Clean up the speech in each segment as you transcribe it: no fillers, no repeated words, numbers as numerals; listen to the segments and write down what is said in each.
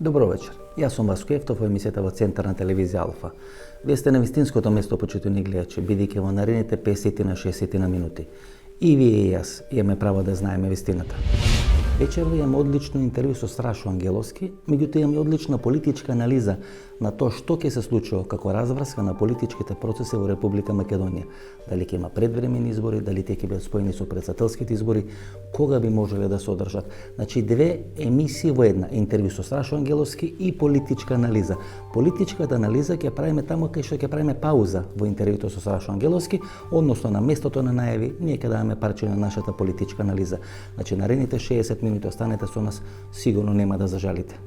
Добро вечер. Јас сум Васко Ефтов во емисијата во Центар на телевизија Алфа. Вие сте на вистинското место, почитувани гледачи, бидејќи во наредните 50 на 60 на минути и вие и јас имаме право да знаеме вистината. Вечерва имаме одлично интервју со Страшо Ангеловски, меѓутоа имаме одлична политичка анализа на тоа што ќе се случува како разврска на политичките процеси во Република Македонија. Дали ќе има предвремени избори, дали те ќе бидат споени со претседателските избори, кога би можеле да се одржат. Значи две емисии во една, интервју со Страшо Ангеловски и политичка анализа. Политичката анализа ќе правиме таму кај што ќе правиме пауза во интервјуто со Страшо Ангеловски, односно на местото на најави, ние ќе даваме парче на нашата политичка анализа. Значи наредните 60 минути останете со нас, сигурно нема да зажалите.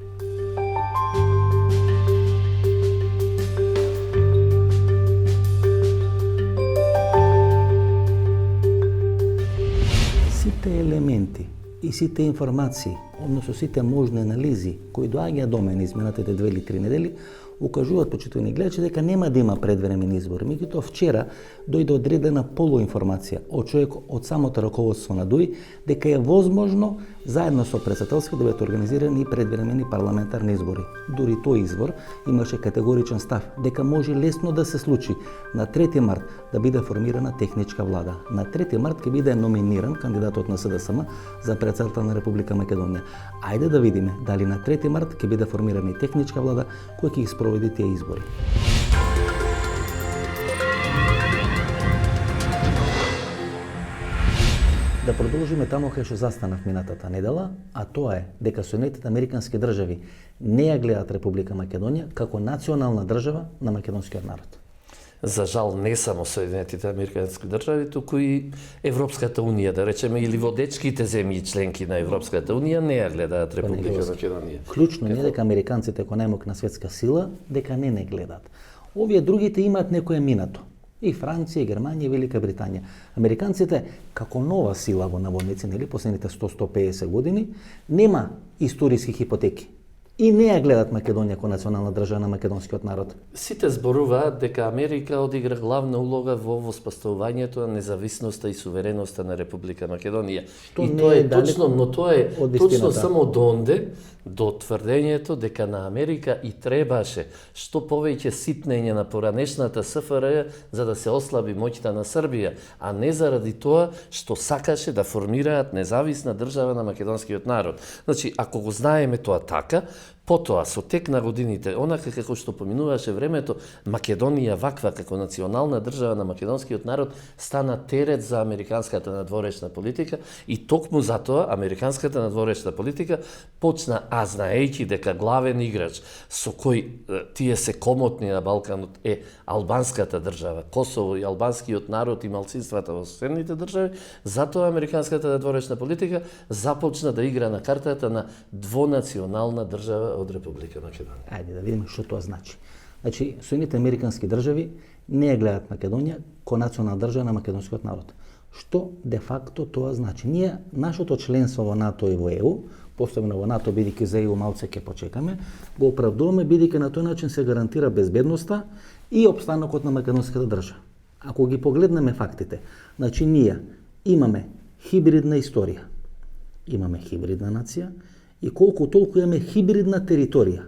Сите елементи и сите информации, односно сите можни анализи кои доаѓаат до мене изминатите 2 или 3 недели, укажуваат, почитувани гледачи, дека нема да има предвремени избори. Меѓутоа вчера дојде одредена полуинформација од човек од самото раководство на ДУИ дека е возможно заедно со претседателски да бидат организирани и предвремени парламентарни избори. Дури тој избор имаше категоричен став дека може лесно да се случи на 3 март да биде формирана техничка влада. На 3 март ќе биде номиниран кандидатот на СДСМ за претседател на Република Македонија. Ајде да видиме дали на 3 март ќе биде формирана и техничка влада која ќе ги спроведи тие избори. Да продолжиме таму кај што застанав минатата недела, а тоа е дека Соединетите Американски држави не ја гледаат Република Македонија како национална држава на македонскиот народ. За жал не само Соединетите Американски држави, туку и Европската унија, да речеме, или водечките земји членки на Европската унија не ја гледаат Република Македонија. Клучно не дека американците кој најмокна светска сила, дека не гледаат. Овие другите имаат некое минато. И Франција, и Германија, и Велика Британија. Американците, како нова сила во наводници, нели, последните 100-150 години, нема историски хипотеки. И не ја гледат Македонија како национална држава на македонскиот народ. Сите зборуваат дека Америка одигра главна улога во воспоставувањето на независноста и сувереноста на Република Македонија. И тоа е точно, но тоа е точно само донде до тврдењето дека на Америка и требаше што повеќе ситнење на поранешната СФРЈ за да се ослаби моќта на Србија, а не заради тоа што сакаше да формираат независна држава на македонскиот народ. Значи, ако го знаеме тоа така, потоа, со тек на годините, онака како што поминуваше времето, Македонија ваква како национална држава на македонскиот народ стана терет за американската надворешна политика и токму затоа американската надворешна политика почна, а знаејќи дека главен играч со кој тие се комотни на Балканот е албанската држава, Косово и албанскиот народ и малцинствата во соседните држави, затоа американската надворешна политика започна да игра на картата на двонационална држава од Република Македонија. Ајде да видиме што тоа значи. Значи, Соединетите Американски држави не ја гледаат Македонија како национална држава на македонскиот народ. Што де факто тоа значи? Ние, нашето членство во НАТО и во ЕУ, поставено во НАТО, бидејќи за ЕУ малце ќе почекаме, го оправдуваме бидејќи на тој начин се гарантира безбедноста и опстанокот на македонската држава. Ако ги погледнеме фактите, значи ние имаме хибридна историја, имаме хибридна нација, и колку толку имаме хибридна територија.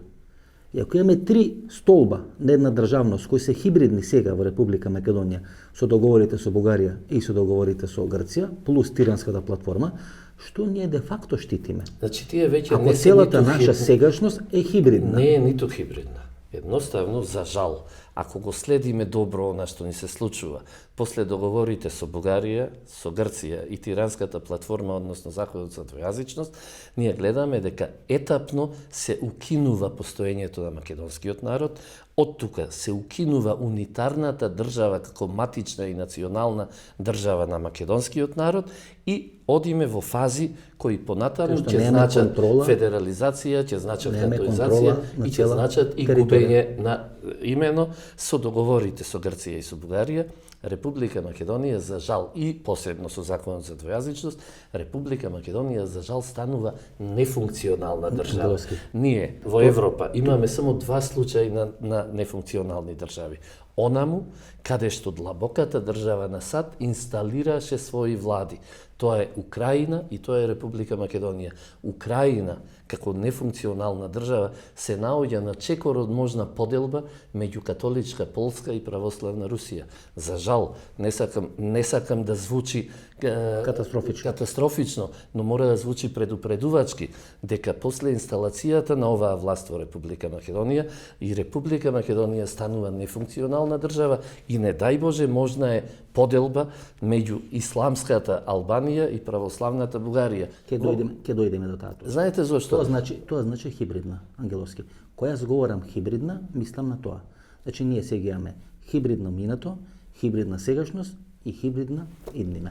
И ако имаме 3 столба на една државност кои се хибридни сега во Република Македонија со договорите со Бугарија и со договорите со Грција, плюс Тиранската платформа, што ние де факто штитиме? Значи тие веќе ако целата наша сегашност е хибридна. Не е ниту хибридна. Едноставно, за жал, ако го следиме добро она што ни се случува, после договорите со Бугарија, со Грција и Тиранската платформа, односно Заходот за двојазичност, ние гледаме дека етапно се укинува постоењето на македонскиот народ, од тука се укинува унитарната држава како матична и национална држава на македонскиот народ и одиме во фази кои понатаму ќе значат федерализација, ќе значат кантонизација и ќе значат и губење на имено со договорите со Грција и со Бугарија. Република Македонија за жал и посебно со законот за двојазичност, Република Македонија за жал станува нефункционална држава. Ние во Европа имаме само 2 случаи на нефункционални држави. онаму каде што длабоката држава на САД инсталираше своји влади. Тоа е Украина и тоа е Република Македонија. Украина, како нефункционална држава, се наоѓа на чекор од можна поделба меѓу католичка Полска и православна Русија. За жал, не сакам да звучи катастрофично, но мора да звучи предупредувачки, дека после инсталацијата на оваа власт во Република Македонија и Република Македонија станува нефункционална држава и не дај Боже можна е поделба меѓу исламската Албанија и православната Бугарија. Ке дојдеме до таа. Знаете зошто? Тоа значи хибридна, Ангеловски. Кога јас говорам хибридна, мислам на тоа. Значи ние сега имаме хибридно минато, хибридна сегашност и хибридна иднина.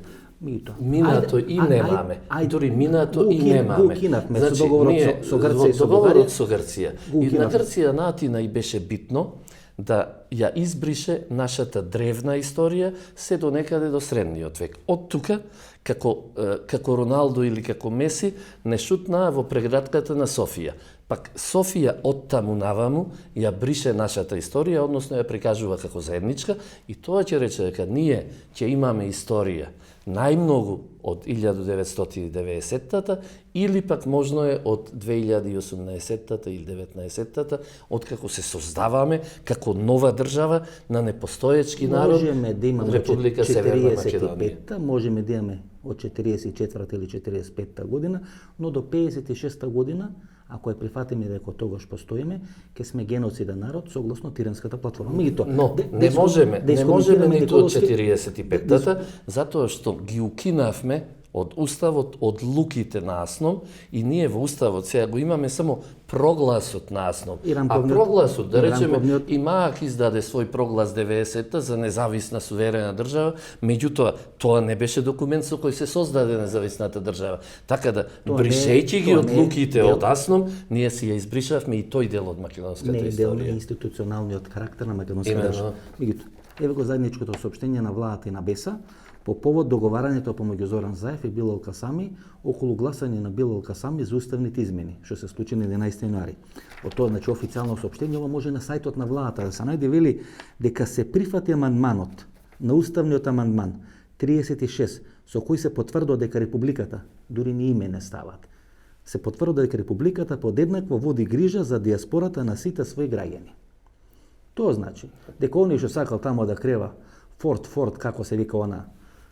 Минато и немаме. Дури минато и немаме. Значи, договорот со Грција и со Бугарија. Со Грција. И на Грција наатина и беше битно да ја избрише нашата древна историја се до некаде до средниот век. Од тука, како Роналдо или како Меси, не шутнаа во преградката на Софија. Пак Софија од таму наваму ја брише нашата историја, односно ја прикажува како заедничка, и тоа ќе рече дека ние ќе имаме историја најмногу од 1990-та или пак можно е од 2018-та или 19-та, откако се создаваме како нова држава на непостоечки народ, Република Северна Македонија. Можеме да имаме од 44-та или 45-та година, но до 56-та година, ако ја прифатиме дека тогаш постоиме, ќе сме геноциден народ согласно Тиренската платформа. Но не можеме ниту од 45-та, затоа што ги укинавме од Уставот, од луките на Асном, и ние во Уставот сега го имаме само прогласот на Асном. А прогласот, да речеме, и МААК издаде свој проглас 90-та за независна суверена држава, меѓутоа, тоа не беше документ со кој се создаде независната држава. Така да, бришејќи ги од луките од Асном, ние си ја избришавме и тој дел од македонската историја. Не е дел на институционалниот карактер на македонската држава. Еве го заедничкото соопштение на владата и на БЕСА по повод договарањето помеѓу Зоран Заев и Билал Касами околу гласање на Билал Касами за уставните измени, што се случи на 11 јануари. Од тоа, значи, официјално соопштение, ова може на сајтот на владата да се најде, вели дека се прифати амандманот на уставниот амандман 36 со кој се потврдува дека републиката, дури ни име не стават, се потврдува дека републиката подеднакво води грижа за диаспората на сите своји граѓани. Тоа значи дека оној што сакал тамо да крева Форт, како се вика она,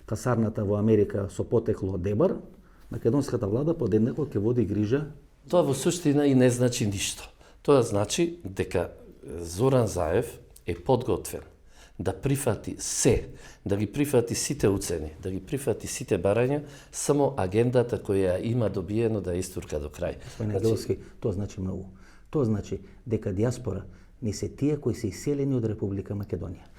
касарната во Америка со потекло од Дебар, македонската влада подеднакво ќе води грижа. Тоа во суштина и не значи ништо. Тоа значи дека Зоран Заев е подготвен да прифати се, да ги прифати сите уцени, да ги прифати сите барања, само агендата која има добиено да истурка до крај. Значи, тоа значи многу. Тоа значи дека диаспора не се тие кои се иселени од Република Македонија.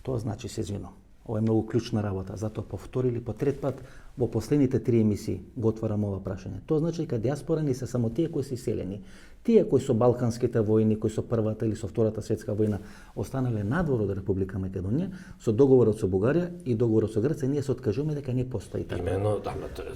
Тоа значи, се извинувам, ова е многу клучна работа, затоа повторили по трет пат во последните 3 емисии го отварам ова прашање. Тоа значи дека диаспора не се само тие кои се иселени. Тие кои со Балканските војни, кои со Првата или со Втората светска војна останале надвор од Република Македонија, со договорот со Бугарија и договорот со Грција, ние се откажуваме дека не постои така. Имено,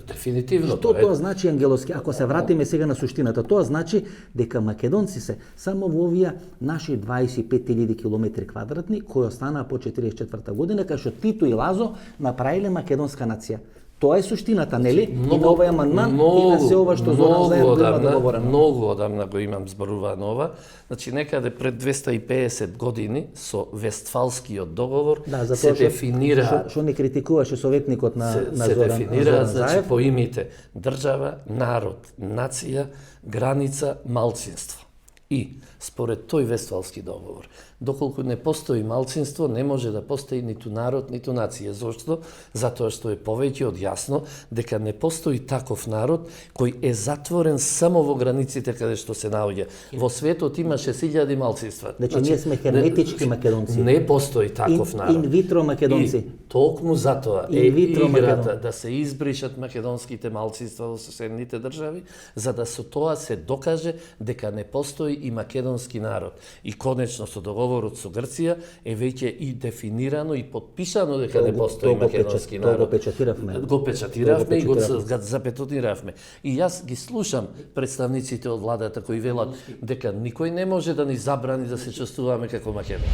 дефинитивно. Што тоа значи, Ангеловски, ако се вратиме сега на суштината? Тоа значи дека македонци се само во овие наши 25.000 километри квадратни кои останаа по 44 година, кај што Тито и Лазо направиле македонска нација. Тоа е суштината, нели? И на овој амандман и на се ова што Зоран Заев го има договорено. Многу одамна го имам зборувано ова. Значи некаде пред 250 години со Вестфалскиот договор се дефинира. Што не критикуваше советникот на Зоран Заев. Се дефинира, значи, поимите држава, народ, нација, граница, малцинство. И според тој Вестфалски договор, доколку не постои малцинство, не може да постои ниту народ, ниту нација. Зошто? Затоа што е повеќе од јасно дека не постои таков народ кој е затворен само во границите каде што се наоѓа. Во светот има 6000 малцинства. Значи ние сме херметички македонци. Не постои таков народ. Инвитро македонци. И токму затоа е играта да се избришат македонските малцинства во соседните држави, за да со тоа се докаже дека не постои и македонски народ. И конечно со договорот со Грција е веќе и дефинирано и подпишано дека не постои македонски народ. Го печатиравме. Го печатиравме и го запетониравме. И јас ги слушам представниците од владата кои велат дека никој не може да ни забрани да се чувствуваме како македонци.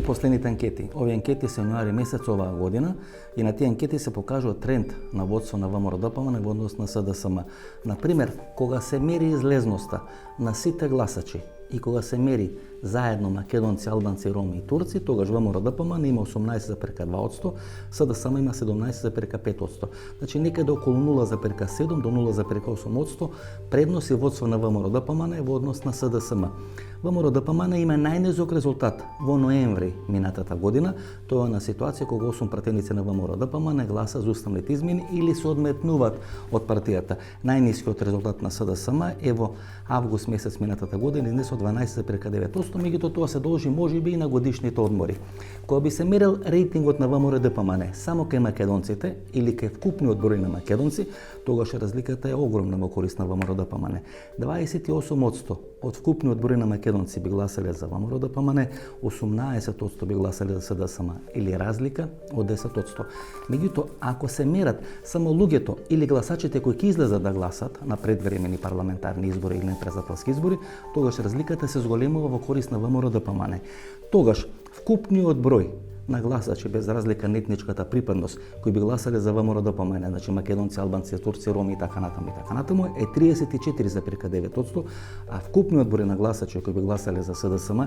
последните анкети. Овие анкети се јануари месец оваа година и на тие анкети се покажува тренд на водство на ВМРО-ДПМН во однос на СДСМ. Например, кога се мери излезноста на сите гласачи и кога се мери заедно македонци, албанци, роми и турци, тогаш ВМРО-ДПМН има 18,2%, СДСМ има 17,5%. Значи некаде околу 0,7 до 0,8% предност и водство на ВМРО-ДПМН во однос на СДСМ. ВМРО-ДПМН има најнизок резултат во ноември минатата година. Тоа е на ситуација кога 8 пратеници на ВМРО-ДПМН гласа за уставните измени или се одметнуваат од партијата. Најнискиот резултат на СДСМ е во август месец минатата година, изнесо 12,9%, меѓутоа тоа се должи можеби и на годишните одмори. Кога би се мерил рейтингот на ВМРО-ДПМН само кај македонците или кај вкупниот број на македонци, тогаш разликата е огромна во корист на ВМРО-ДПМН. 28% од вкупниот број на македонци би гласале за ВМРО-ДПМН, 18% би гласале за СДСМ, или разлика од 10%. Меѓутоа, ако се мерат само луѓето или гласачите кои ќе излезат да гласат на предвремени парламентарни избори или непредседателски избори, тогаш разликата се зголемува во корист на ВМРО-ДПМН. Тогаш вкупниот број на гласачи без разлика на етничката припадност кои би гласале за ВМРО-ДПМН, значи македонци, албанци, турци, роми и така натаму е 34,9%, а вкупниот број на гласачи кои би гласале за СДСМ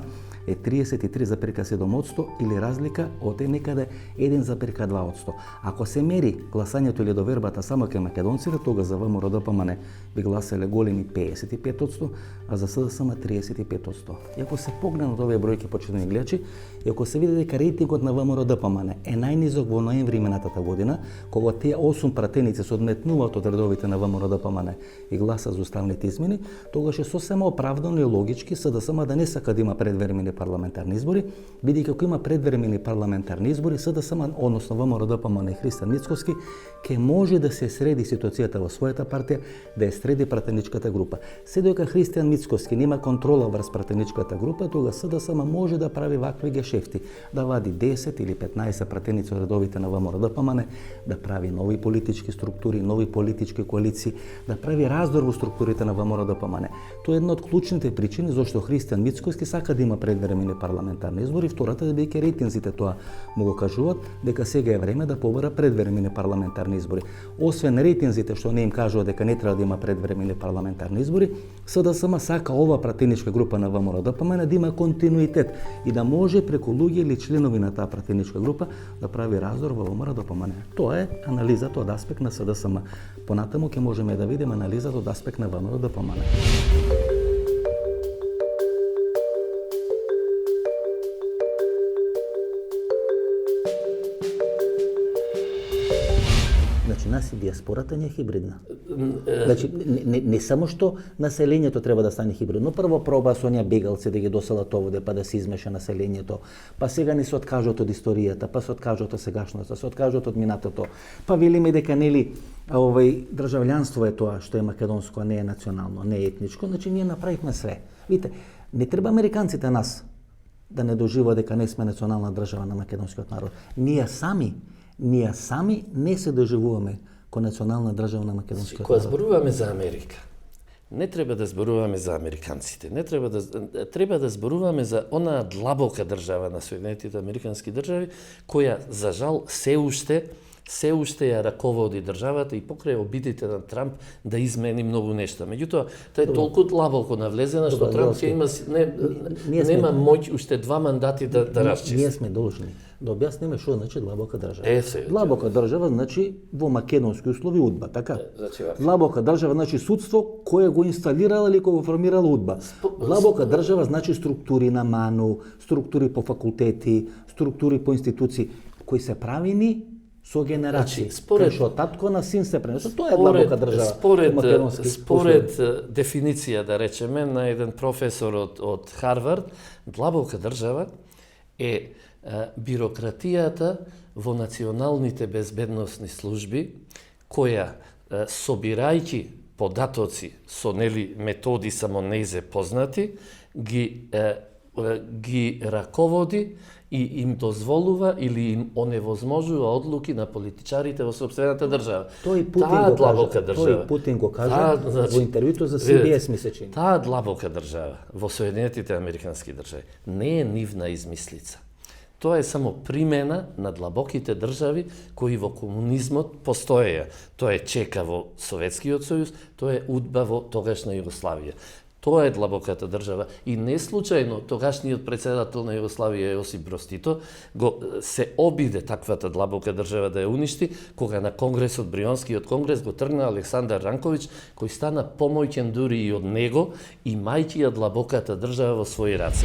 е 33,7% или разлика од некаде 1,2%. Ако се мери гласањето или довербата само кај македонците, тога за ВМРО-ДПМН би гласале големи 55%, а за СДСМ 35%. И ако се погледнат овие бројки, почитувани гледачи, и ако се види дека рейтингот на ВМРО-ДПМН е најнизок во ноември минатата година, кога тие 8 пратеници се одметнуваат од редовите на ВМРО-ДПМН и гласат за уставните измени, тогаш е сосема оправдано и логички СДСМ да не сака да има предвремени парламентарни избори, бидејќи ако има предвремени парламентарни избори, СДСМ, односно ВМРО-ДПМН и Христијан Мицкоски, ќе може да се среди ситуацијата во својата партија, да ја среди пратеничката група. Се додека Христијан Мицкоски нема контрола врз пратеничката група, тога СДСМ може да прави вакви гешефти, да вади 10 или 15 пратеници од редовите на ВМРО-ДПМН, да прави нови политички структури, нови политички коалиции, да прави раздор во структурите на ВМРО-ДПМН. Тоа е една од клучните причини зашто Христијан Мицкоски сака да има предвремени парламентарни избори. Втората е дека рейтинзите тоа му го кажуваат дека сега е време да побара предвремени парламентарни избори. Освен рейтинзите што не им кажуваат дека не треба да има предвремени парламентарни избори, СДСМ сака ова пратеничка група на ВМРО-ДПМН да има континуитет и да може преку луѓе или членови на таа пратеничка група да прави раздор во ВМРО-ДПМН. Тоа е анализата од аспект на СДСМ. Понатаму ќе можеме да видиме анализата од аспект на ВМРО-ДПМН. Значи, нас и диаспората не е хибридна. Значи, не само што населението треба да стане хибридно, прво проба со оние бегалци да ги доселат овде, па да се измеша населението, па сега не се откажат од историјата, па се откажат од сегашноста, се откажат од минатото, па велиме дека нели државјанство е тоа што е македонско, а не е национално, не е етничко, значи ние направивме све. Видите, не треба американците нас да не доживуваат дека не сме национална држава на македонскиот народ. Ние сами не се доживуваме кој национална држава на македонскиот народ. Кога зборуваме за Америка, не треба да зборуваме за американците, не треба да зборуваме за онаа длабока држава на Соединетите американски држави, која за жал се уште ја раководи државата и покрај обидите на Трамп да измени многу нешта. Меѓутоа, тоа е толку длабоко навлезена што Трамп ќе има нема моќ уште 2 мандати да расчисти. Ние сме должни да објасниме што значи длабока држава. Длабока држава значи во македонски услови УДБА, така? Длабока држава значи судство кое го инсталирало или кое го формирало УДБА. Длабока држава значи структури на МАНУ, структури по факултети, структури по институции кои се правени со генерации. Значи, што татко на син се пренесува. Тоа е длабока држава. Според дефиниција, да речеме, на еден професор од Харвард, длабока држава е бирократијата во националните безбедносни служби, која собирајќи податоци со методи само нејзе познати, ги раководи и им дозволува или им оневозможува одлуки на политичарите во сопствената држава. Тој Путин го кажа во интервјуто за CBS, мисля че. Таа длабока држава во Соединетите американски држави не е нивна измислица. Тоа е само примена на длабоките држави кои во комунизмот постоеја. Тоа е ЧК во Советскиот сојуз, тоа е УДБА во тогашна Југославија. Тоа е длабоката држава и не случајно тогашниот председател на Југославија Јосип Брос Тито се обиде таквата длабока држава да ја уништи, кога на конгресот, Брионскиот конгрес, го тргна Александар Ранковиќ, кој стана помоќен дури и од него, имајќи ја длабоката држава во своји раце.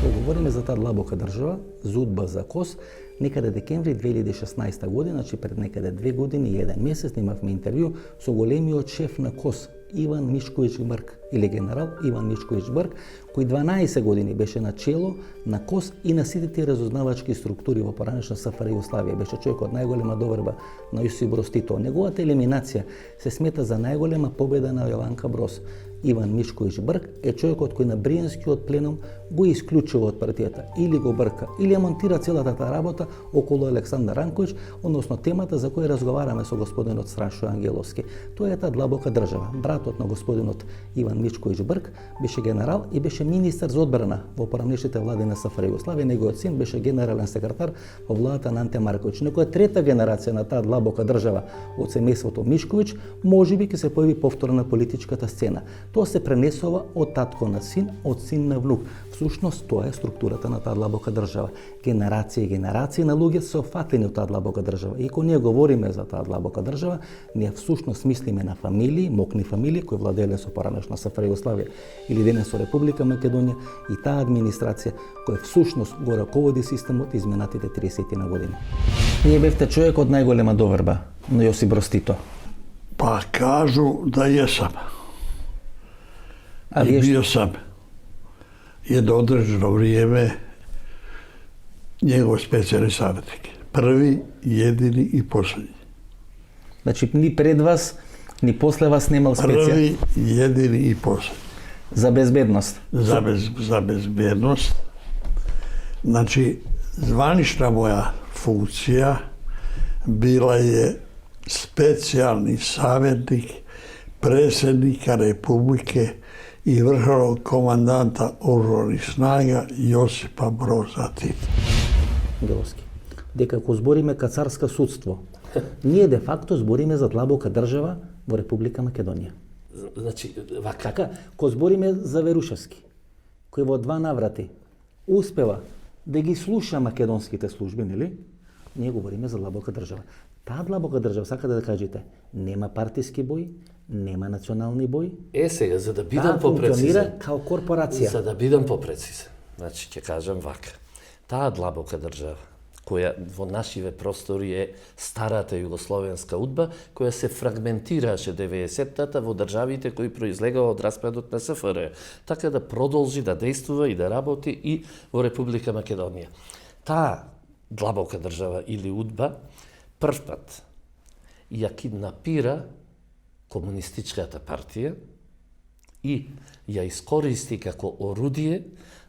Кога говориме за таа длабока држава, за УДБА, за КОС, некаде декември 2016 година, значи пред некаде 2 години и 1 месец, имавме интервју со големиот шеф на КОС, Иван Мишковиќ Брк, или генерал Иван Мишковиќ Брк, кој 12 години беше на чело на КОС и на сите тие разузнавачки структури во поранешна СФР Југославија. Беше човек од најголема доверба на Јосип Брос Тито. Неговата елиминација се смета за најголема победа на Јованка Брос. Иван Мишковиќ Брк е човекот кој на Бриенскиот пленум го исклучува од партијата, или го брка, или ја монтира целата таа работа околу Александар Ранковиќ, односно темата за која разговараме со господинот Страшо Ангеловски. Тоа е таа длабока држава. Братот на господинот Иван Мишковиќ Брк беше генерал и беше министер за одбрана во поранешните влади на СФР Југославија. Неговиот син беше генерален секретар во владата на Анте Марковиќ. Некоја трета генерација на таа длабока држава од семејството Мишковиќ можеби ќе се појави повторно на политичката сцена. Тоа се пренесува од татко на син, од син на внук. Всушност, тоа е структурата на таа длабока држава. Генерации и генерации на луѓе се офатени од таа длабока држава. И кога ние говориме за таа длабока држава, ние всушност мислиме на фамилии, мокни фамилии кои владееле со поранешна СФР Југославија или денес со Република Македонија и таа администрација која всушност го раководи системот изминатите 30 на години. Ние бевте човек од најголема доверба на Јосип Брос Тито. Па кажу да јесам. А и био сам едно одржано вриеме негов специјален саветник. Први, едини и последни. Значи, ни пред вас, ни после вас немал специјал? Први, едини и последни. За безбедност? За безбедност. Значи, званична моја функција била е специјални саветник председника Републике и врховnog команданта Оружаних снага Јосипа Броза Тита. Геловски, дека ако збориме кацарска судство, ние де факто збориме за длабока држава во Република Македонија. Значи, вака. Така, ко збориме за Верушевски, кој во 2 наврати успева да ги слуша македонските служби, нели? Ние говориме за длабока држава. Таа длабока држава, сакате да кажете, нема партиски бој, нема национални бој. Сега, за да бидам попрецизен. Функционира попрецизен. као корпорација. За да бидам попрецизен. Значи, ќе кажам вака. Таа длабока држава, која во нашиве простори е старата југословенска УДБА, која се фрагментираше 90-тата во државите кои произлегаа од распадот на СФР, така да продолжи да действува и да работи и во Република Македонија. Таа длабока држава или УДБА првпат ја киднапира комунистичката партија и ја искористи како орудие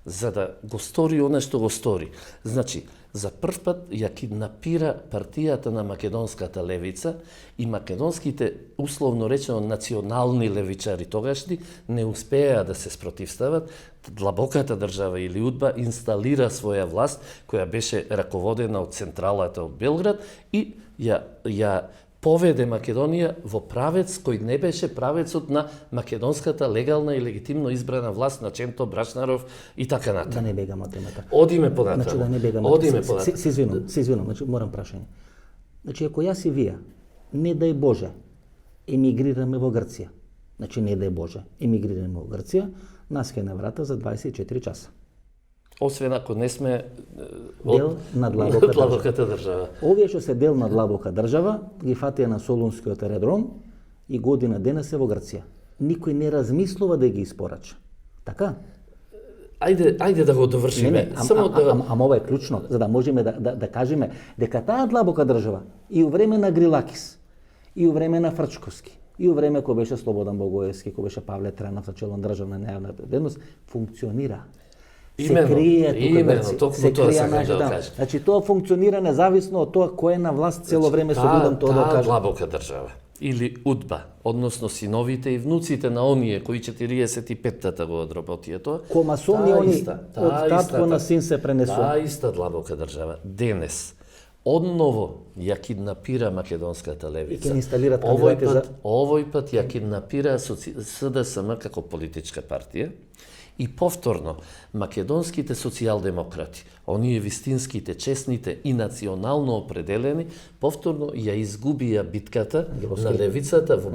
за да го стори она што го стори. Значи, за прв пат ја киднапира партијата на македонската левица и македонските, условно речено, национални левичари тогашни не успеа да се спротивстават. Длабоката држава или УДБА инсталира своја власт, која беше раководена од централата од Белград и ја поведе Македонија во правец кој не беше правецот на македонската легална и легитимно избрана власт на Ченто Брашнаров и така натаму. Да не бегаме од темата. Одиме понатаму. Значи да не бегаме. Одиме понатаму. Се извинувам, значи морам прашање. Значи ако јас и вие, не дај Боже, емигрираме во Грција. Значи не дај Боже, емигрираме во Грција, нас ќе на врата за 24 часа. Освен ако не сме дел на длабоката држава. Овие што се дел на длабока држава, ги фатија на Солунскиот аеродром и година дена се во Грција. Никој не размислува да ги испорача. Така? Ајде да го довршиме. Ама ова е клучно, за да можеме да кажеме дека таа длабока држава и у време на Грилакис, и у време на Фрчковски, и у време кога беше Слободан Богоевски, кога беше Павле Тренов за чело на државна нејавна безбедност, функционира. Именно, токму тоа сакам да кажам. Значи тоа функционира независно од тоа кој е на власт цело време со видам тоа да кажам. Таа длабока држава или удба, односно синовите и внуците на оние кои 45-тата го одработија тоа. Ко масони они од татко на син се пренесува. Таа иста длабока држава денес одново ја киднапира македонската левица. И ќе инсталираат кандидати за... Овој пат ја киднапира СДСМ како политичка партија. И повторно, македонските социјалдемократи, оние вистинските, честните и национално определени, повторно ја изгубија битката на левицата во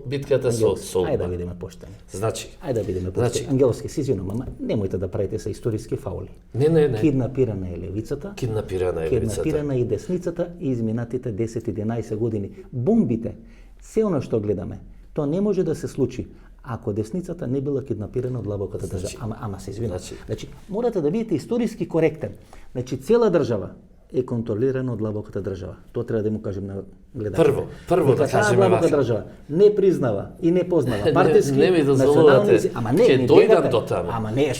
битката со удба. Ајде да бидеме поштени. Значи, ајде да бидеме поштени. Ангеловски, се извинувам, ама немојте да правите се историски фаули. Не. Киднапирана е левицата. Киднапирана и десницата и изминатите 10-11 години. Бомбите, се она што гледаме, тоа не може да се случи ако десницата не била киднапирана од длабоката држава. Ама се извинувам. Значи, морате да бидете историски коректен. Значи, цела држава е контролирана од длабоката држава. Тоа треба да му кажем на гледачите. Прво да кажеме вака. Држава не признава и не познава партиски, не ми дозволувате. Ама не, ќе дојдам до таму. Ама не,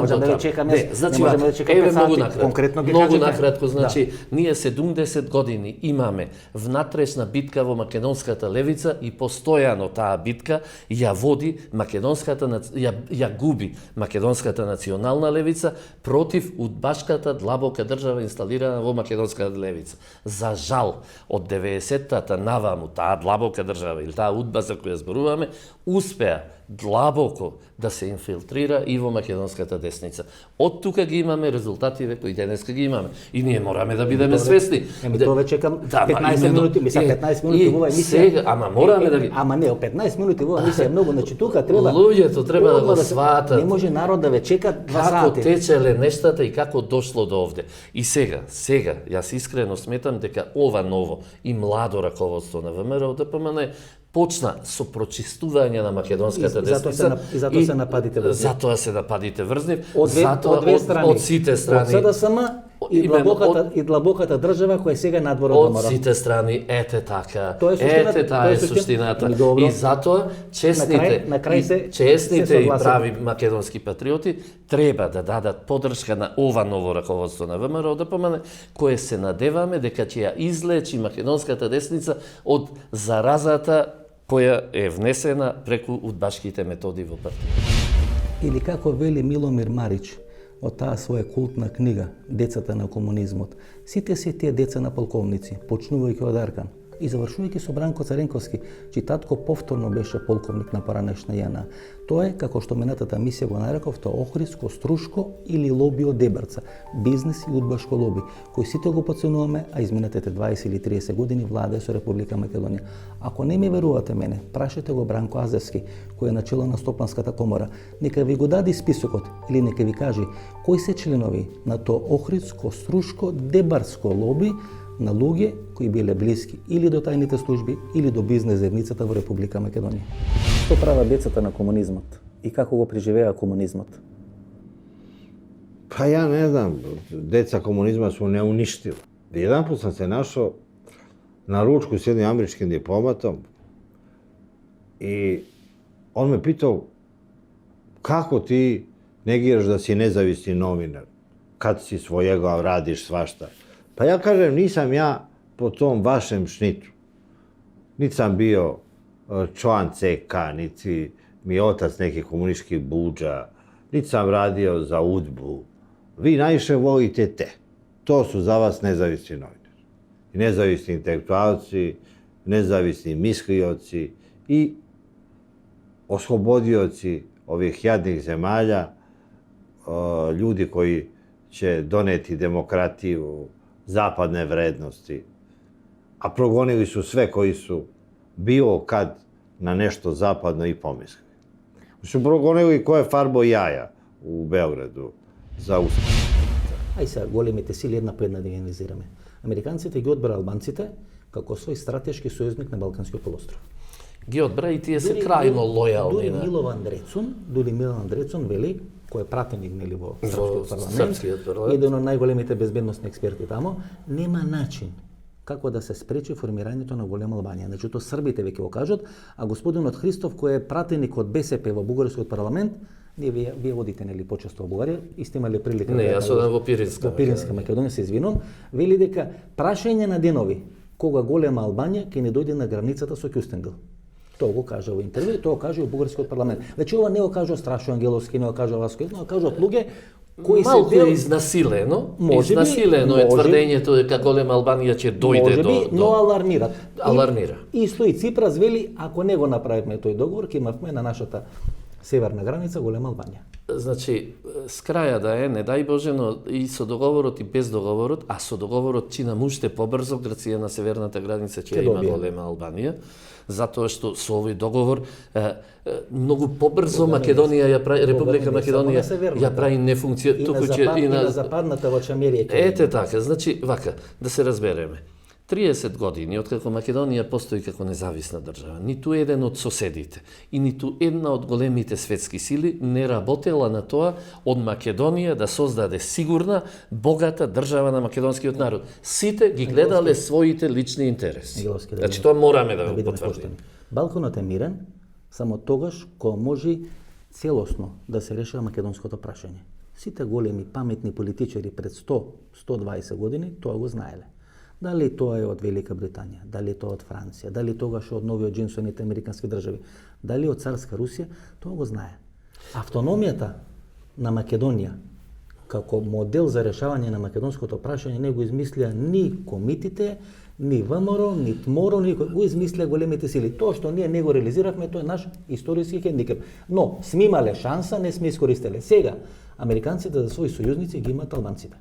можеме да чекаме. Значи, можеме да чекаме конкретно ги многу накратко, значи, ние 70 години имаме внатрешна битка во македонската левица и постојано таа битка ја води македонската ја губи македонската национална левица против удбашката длабока држава инсталирана во македонската левица. За жал, од 90-тата наваму таа длабока држава или таа удба за која зборуваме успеа длабоко да се инфилтрира и во македонската десница. Од тука ги имаме резултативе кои денеска ги имаме. И ние мораме да бидеме свесни. Тоа чекам 15 минути, 15 минути во оваа емисија. Ама мораме да ги... Ама не, 15 минути во оваа емисија е многу, значи тука треба... Луѓето треба да го сватат. Не може народ да ве чека 2 сати. Како течеле нештата и како дошло до овде. И сега, јас искрено сметам дека ова ново и младо раководство на ВМРО ДПМН почна со прочистување на македонската десница. И затоа се нападите врз нив. Затоа се нападите врз нив. Од сите страни. Од СДСМ и длабоката држава која сега надвор од ВМРО. Од сите страни, ете така. Ете таа е суштината. И затоа честните и прави македонски патриоти треба да дадат подршка на ова ново раководство на ВМРО ДПМН, кое се надеваме дека ќе ја излечи македонската десница од заразата која е внесена преку удбашките методи во партија. Или како вели Миломир Марич од таа своја култна книга Децата на комунизмот, сите се тие деца на полковници, почнувајќи од Аркан и завршувајќи со Бранко Царенковски, чиј татко повторно беше полковник на поранешна ЈНА. Тоа е, како што менатата мисија го нареков, тоа Охридско, Струшко или лобио Дебрца, бизнес и удбашко лоби, кој сите го поценуваме, а изминатите 20 или 30 години владае со Република Македонија. Ако не ми верувате мене, прашете го Бранко Азевски, кој е начело на Стопанската комора, нека ви го даде списокот или нека ви каже кои се членови на тоа Охридско, Струшко, Дебарско лоби на луѓе кои биле блиски или до тајните служби или до бизнес заедницата во Република Македонија. Што прават децата на комунизмот и како го преживеа комунизмот? Па ја не знам, деца комунизма су не уништила. Еден пut сам се нашao на ручку с едним америчким дипломатом и он ме питao како ти негираш да си независни новинар, kad si svojega radiš svašta. Pa ja kažem, nisam ja po tom vašem šnitu. Niti sam bio član CK, niti mi je otac nekih komunističkih buđa, niti sam radio za UDBU. Vi najviše volite te. To su za vas nezavisni novinari. Nezavisni intelektualci, nezavisni mislioci i oslobodioci ovih jadnih zemalja, ljudi koji će doneti demokratiju, zapadne vrednosti, a progonili su sve koji su bilo kad na nešto zapadno i pomislili. Su progonili ko je farbo jaja u Beogradu za uspeh. Ај сега, големите сили една по една да ги анализираме. Американците ги одбра албанците како свој стратешки сојузник на Балканскиот полуостров. Ги одбра и тие се крајно лојални. Дури Милан Андрецун вели, кој е пратеник нели во Српскиот парламент, еден од најголемите безбедносни експерти тамо, нема начин како да се спречи формирањето на голема Албанија. Значи, тоа србите веќе го кажат, а господинот Христов, кој е пратеник од БСП во Бугарскиот парламент, вие водите нели почесто во Бугарија, и сте имале прилика. Не, јас одам во Пиринска. Во Пиринска Македонија, се извинувам, вели дека прашање на денови кога голема Албанија ќе не дојде на границата со Кюстендил. Тоа го кажа во интервју и тоа кажа и во бугарскиот парламент. Значи ова не го кажа Страшо Ангеловски, не го кажа Васко, но го кажаат луѓе кои се малку е изнасилено. Изнасилено е тврдењето дека голема Албанија ќе дојде до но алармират. Алармира. Исто и Ципрас вели, ако не го направиме тој договор, ќе имавме на нашата северна граница голема Албанија. Значи, с краја да е, не дај Боже, но и со договорот и без договорот, а со договорот чинам уште побрзо, Грција на северната граница ќе има голема Албанија, затоа што со овој договор многу побрзо Македонија ја прави, Република Македонија ја прави нефункција, туку ќе и на западната во Чамерија. Ете така, значи вака, да се разбереме. 30 години откако Македонија постои како независна држава, ниту еден од соседите и ниту една од големите светски сили не работела на тоа од Македонија да создаде сигурна, богата држава на македонскиот народ. Сите ги гледале своите лични интереси. Значи тоа мораме да го потврдиме. Балканот е мирен само тогаш кога може целосно да се решава македонското прашање. Сите големи паметни политичари пред 100-120 години тоа го знаеле. Дали тоа е од Велика Британија, дали тоа од Франција, дали тогаш од новиот Джинсоните американски држави, дали од царска Русија, тоа го знае. Автономијата на Македонија како модел за решавање на македонското прашање не го измислија ни комитите, ни ВМРО, ни ТМОРО, ни го измислија големите сили. Тоа што ние не го реализиравме, тоа е наш историски хендикеп. Но сме имале шанса, не сме искористеле. Сега американците за своји сојузници ги имаат албанците.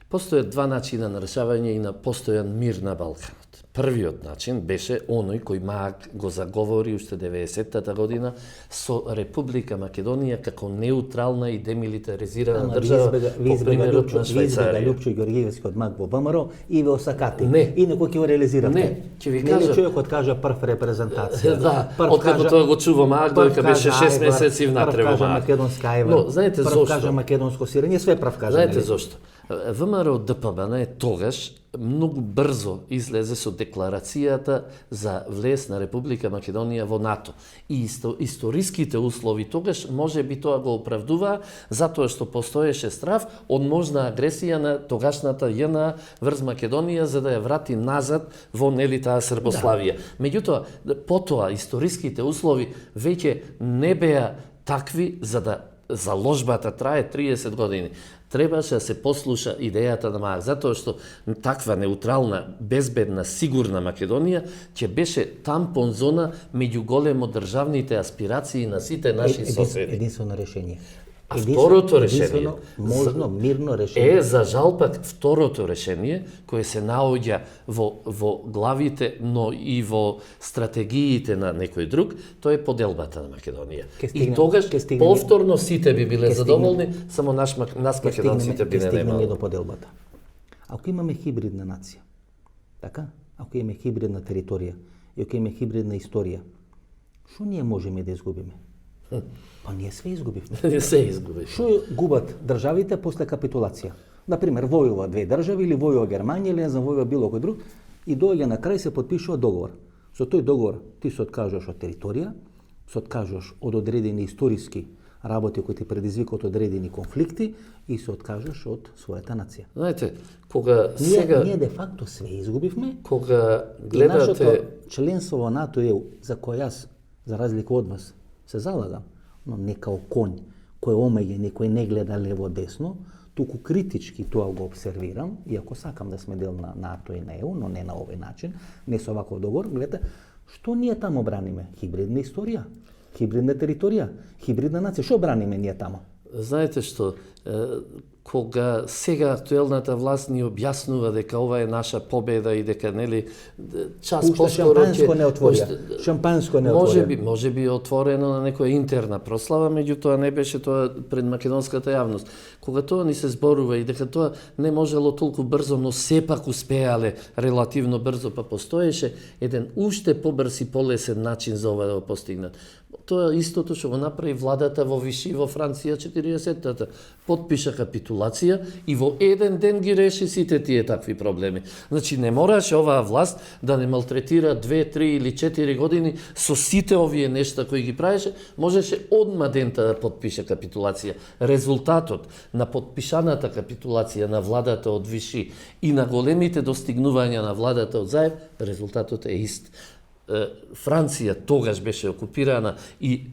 Постојат два начина на решавање и на постојан мир на Балканот. Првиот начин беше оној кој Маак го заговори уште 90-та година со Република Македонија како неутрална и демилитаризирана држава по примерот на Швајцарија. Лупчо Ѓорѓиевски од Маак во ВМРО и ве осакати. Не. И некој ќе го реализиравте. Не, ќе ви кажа. Човекот кажа прв репрезентација. Да, откако тоа го чува Маак, дојка беше 6 месеци внатре во Маак. Македонска ајвар. Но, знаете зошто? Прв кажа македонско сирење, све прв кажа. Знаете зошто? ВМРО ДПМН тогаш многу брзо излезе со декларацијата за влез на Република Македонија во НАТО. И историските услови тогаш може би тоа го оправдува затоа што постоеше страв од можна агресија на тогашната ЈНА врз Македонија за да ја врати назад во нели таа Србославија. Меѓутоа, потоа историските услови веќе не беа такви за да заложбата трае 30 години. Требаше да се послуша идејата на Маак, затоа што таква неутрална, безбедна, сигурна Македонија ќе беше тампон зона меѓу големо државните аспирации на сите наши соседи. Единствено решение. А второто решение, можно мирно решение. Е, за жал пак, второто решение, кое се наоѓа во главите, но и во стратегиите на некој друг, тоа е поделбата на Македонија. И тогаш, повторно сите би биле задоволни, само нас македонците би не немало. До поделбата. Ако имаме хибридна нација, така? Ако имаме хибридна територија, и ако имаме хибридна историја, што ние можеме да изгубиме? Па ние све изгубивме. Ние се изгубивме. Што губат државите после капитулација? Например, војува две држави или војува Германија или не знам војува било кој друг и доаѓа на крај се потпишува договор. Со тој договор ти се откажуваш од територија, се откажуваш од одредени историски работи кои ти предизвикаат одредени конфликти и се откажаш од својата нација. Знаете, кога сега ние де факто све изгубивме. Кога гледате гледате членство во НАТО ЕУ, за кој јас за разлика од вас се залагам, но не као конј кој омеѓа некој не гледа лево десно, туку критички тоа го обсервирам, иако сакам да сме дел на НАТО и на ЕУ, но не на овој начин, не со ваков договор, гледате, што ние таму браниме? Хибридна историја, хибридна територија, хибридна нација, што браниме ние таму? Знаете што, кога сега актуелната власт ни објаснува дека ова е наша победа и дека нели час поскоро ќе шампанско не отворено. Може би отворено на некоја интерна прослава, меѓутоа не беше тоа пред македонската јавност. Кога тоа ни се зборува и дека тоа не можело толку брзо, но сепак успеале релативно брзо, па постоеше еден уште побрз и полесен начин за ова да го постигнат. Тоа истото што го направи владата во Виши во Франција 40-тата. Потпиша капитулација капитулација и во еден ден ги реши сите тие такви проблеми. Значи не мораше оваа власт да не малтретира 2, 3 или 4 години со сите овие нешта кои ги правеше, можеше одма дента да потпише капитулација. Резултатот на потпишаната капитулација на владата од Виши и на големите достигнувања на владата од Заев, резултатот е ист. Франција тогаш беше окупирана и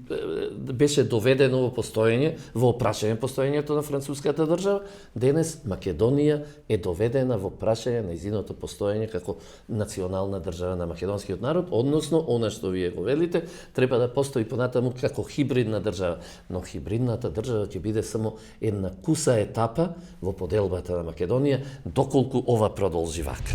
беше доведено во постоење, во прашање постоењето на француската држава. Денес Македонија е доведена во прашање на нејзиното постоење како национална држава на македонскиот народ, односно она што вие го велите, треба да постои понатаму како хибридна држава, но хибридната држава ќе биде само една куса етапа во поделбата на Македонија, доколку ова продолжи вака.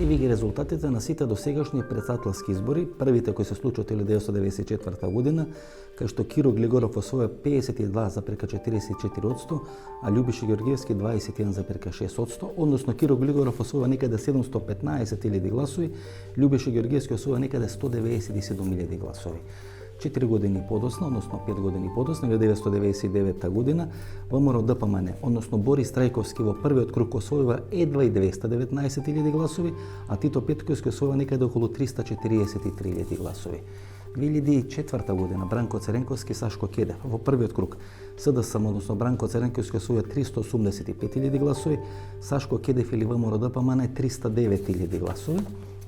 И ви ги резултатите на сите досегашни председателски избори, првите кои се случат 1994 година, кај што Киро Глигоров освоја 52,44%, а Љубиша Ѓорѓевски 21,6%, односно Киро Глигоров освоја некаде 715.000 гласови, Љубиша Ѓорѓевски освоја некаде 197.000 гласови. 4 години подоцна, односно 5 години подоцна, 1999 година, ВМРО ДПМН, односно Борис Трајковски во првиот круг освојува едва и 219.000 гласови, а Тито Петковски освојува некаде околу 343.000 гласови. 2004 година Бранко Церенковски, Сашко Кедев во првиот круг СДСМ, односно Бранко Церенковски освојува 385.000 гласови, Сашко Кедев или ВМРО ДПМН 309.000 гласови.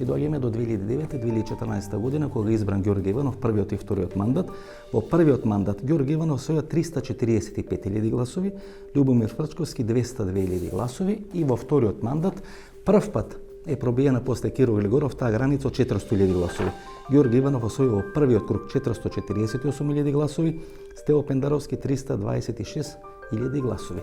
И доаѓаме до 2009-2014 година, кога избран Ѓорѓе Иванов првиот и вториот мандат. Во првиот мандат Ѓорѓе Иванов освоја 345.000 гласови, Љубомир Фрчковски 202.000 гласови и во вториот мандат прв пат е пробиена после Киро Глигоров таа граница од 400.000 гласови. Ѓорѓе Иванов освојува во првиот круг 448.000 гласови, Стево Пендаровски 326.000 гласови.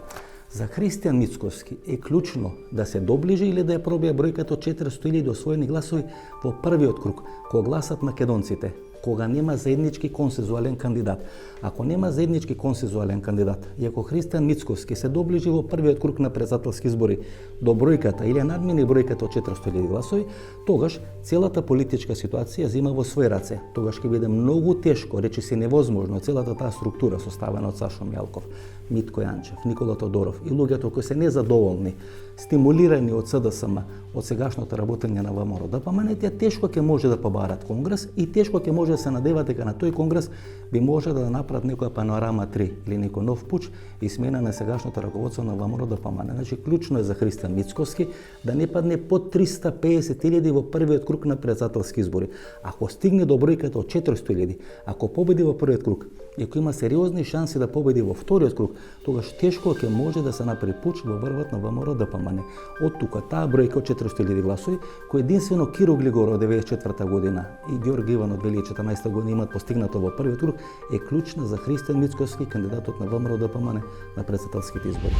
За Христијан Мицковски е клучно да се доближи или да ја пробија бројката од 400.000 освоени гласови во првиот круг, кога гласат македонците, кога нема заеднички консензуален кандидат. Ако нема заеднички консензуален кандидат и ако Христијан Мицковски се доближи во првиот круг на председателски избори до бројката или надмини бројката од 400.000 гласови, тогаш целата политичка ситуација зема во своји раце. Тогаш ќе биде многу тешко, речиси невозможно, целата таа структура составена од Сашо Мјалков, Митко Јанчев, Никола Тодоров и луѓето кои се незадоволни, стимулирани од СДСМ, од сегашното работење на ВМРО ДПМН, тие тешко ќе може да побарат конгрес и тешко ќе може да се надеват дека на тој конгрес би може да направат некоја панорама 3 или некој нов пуч и смена на сегашното раководство на ВМРО ДПМН. Значи клучно е за Христијан Мицковски да не падне под 350.000 во првиот круг на председателски избори. Ако стигне до бројката од 400.000, ако победи во првиот круг и ако има сериозни шанси да победи во вториот круг, тогаш тешко ќе може да се направи пуч во врвот на ВМРО ДПМН. Од тука таа бројка од 400.000 гласови, кој единствено Киро Глигоров од 1994 година и Ѓорѓе Иванов од 2014 година имаат постигнато во првиот круг, е клучна за Христијан Мицковски, кандидатот на ВМРО ДПМН на председателските избори.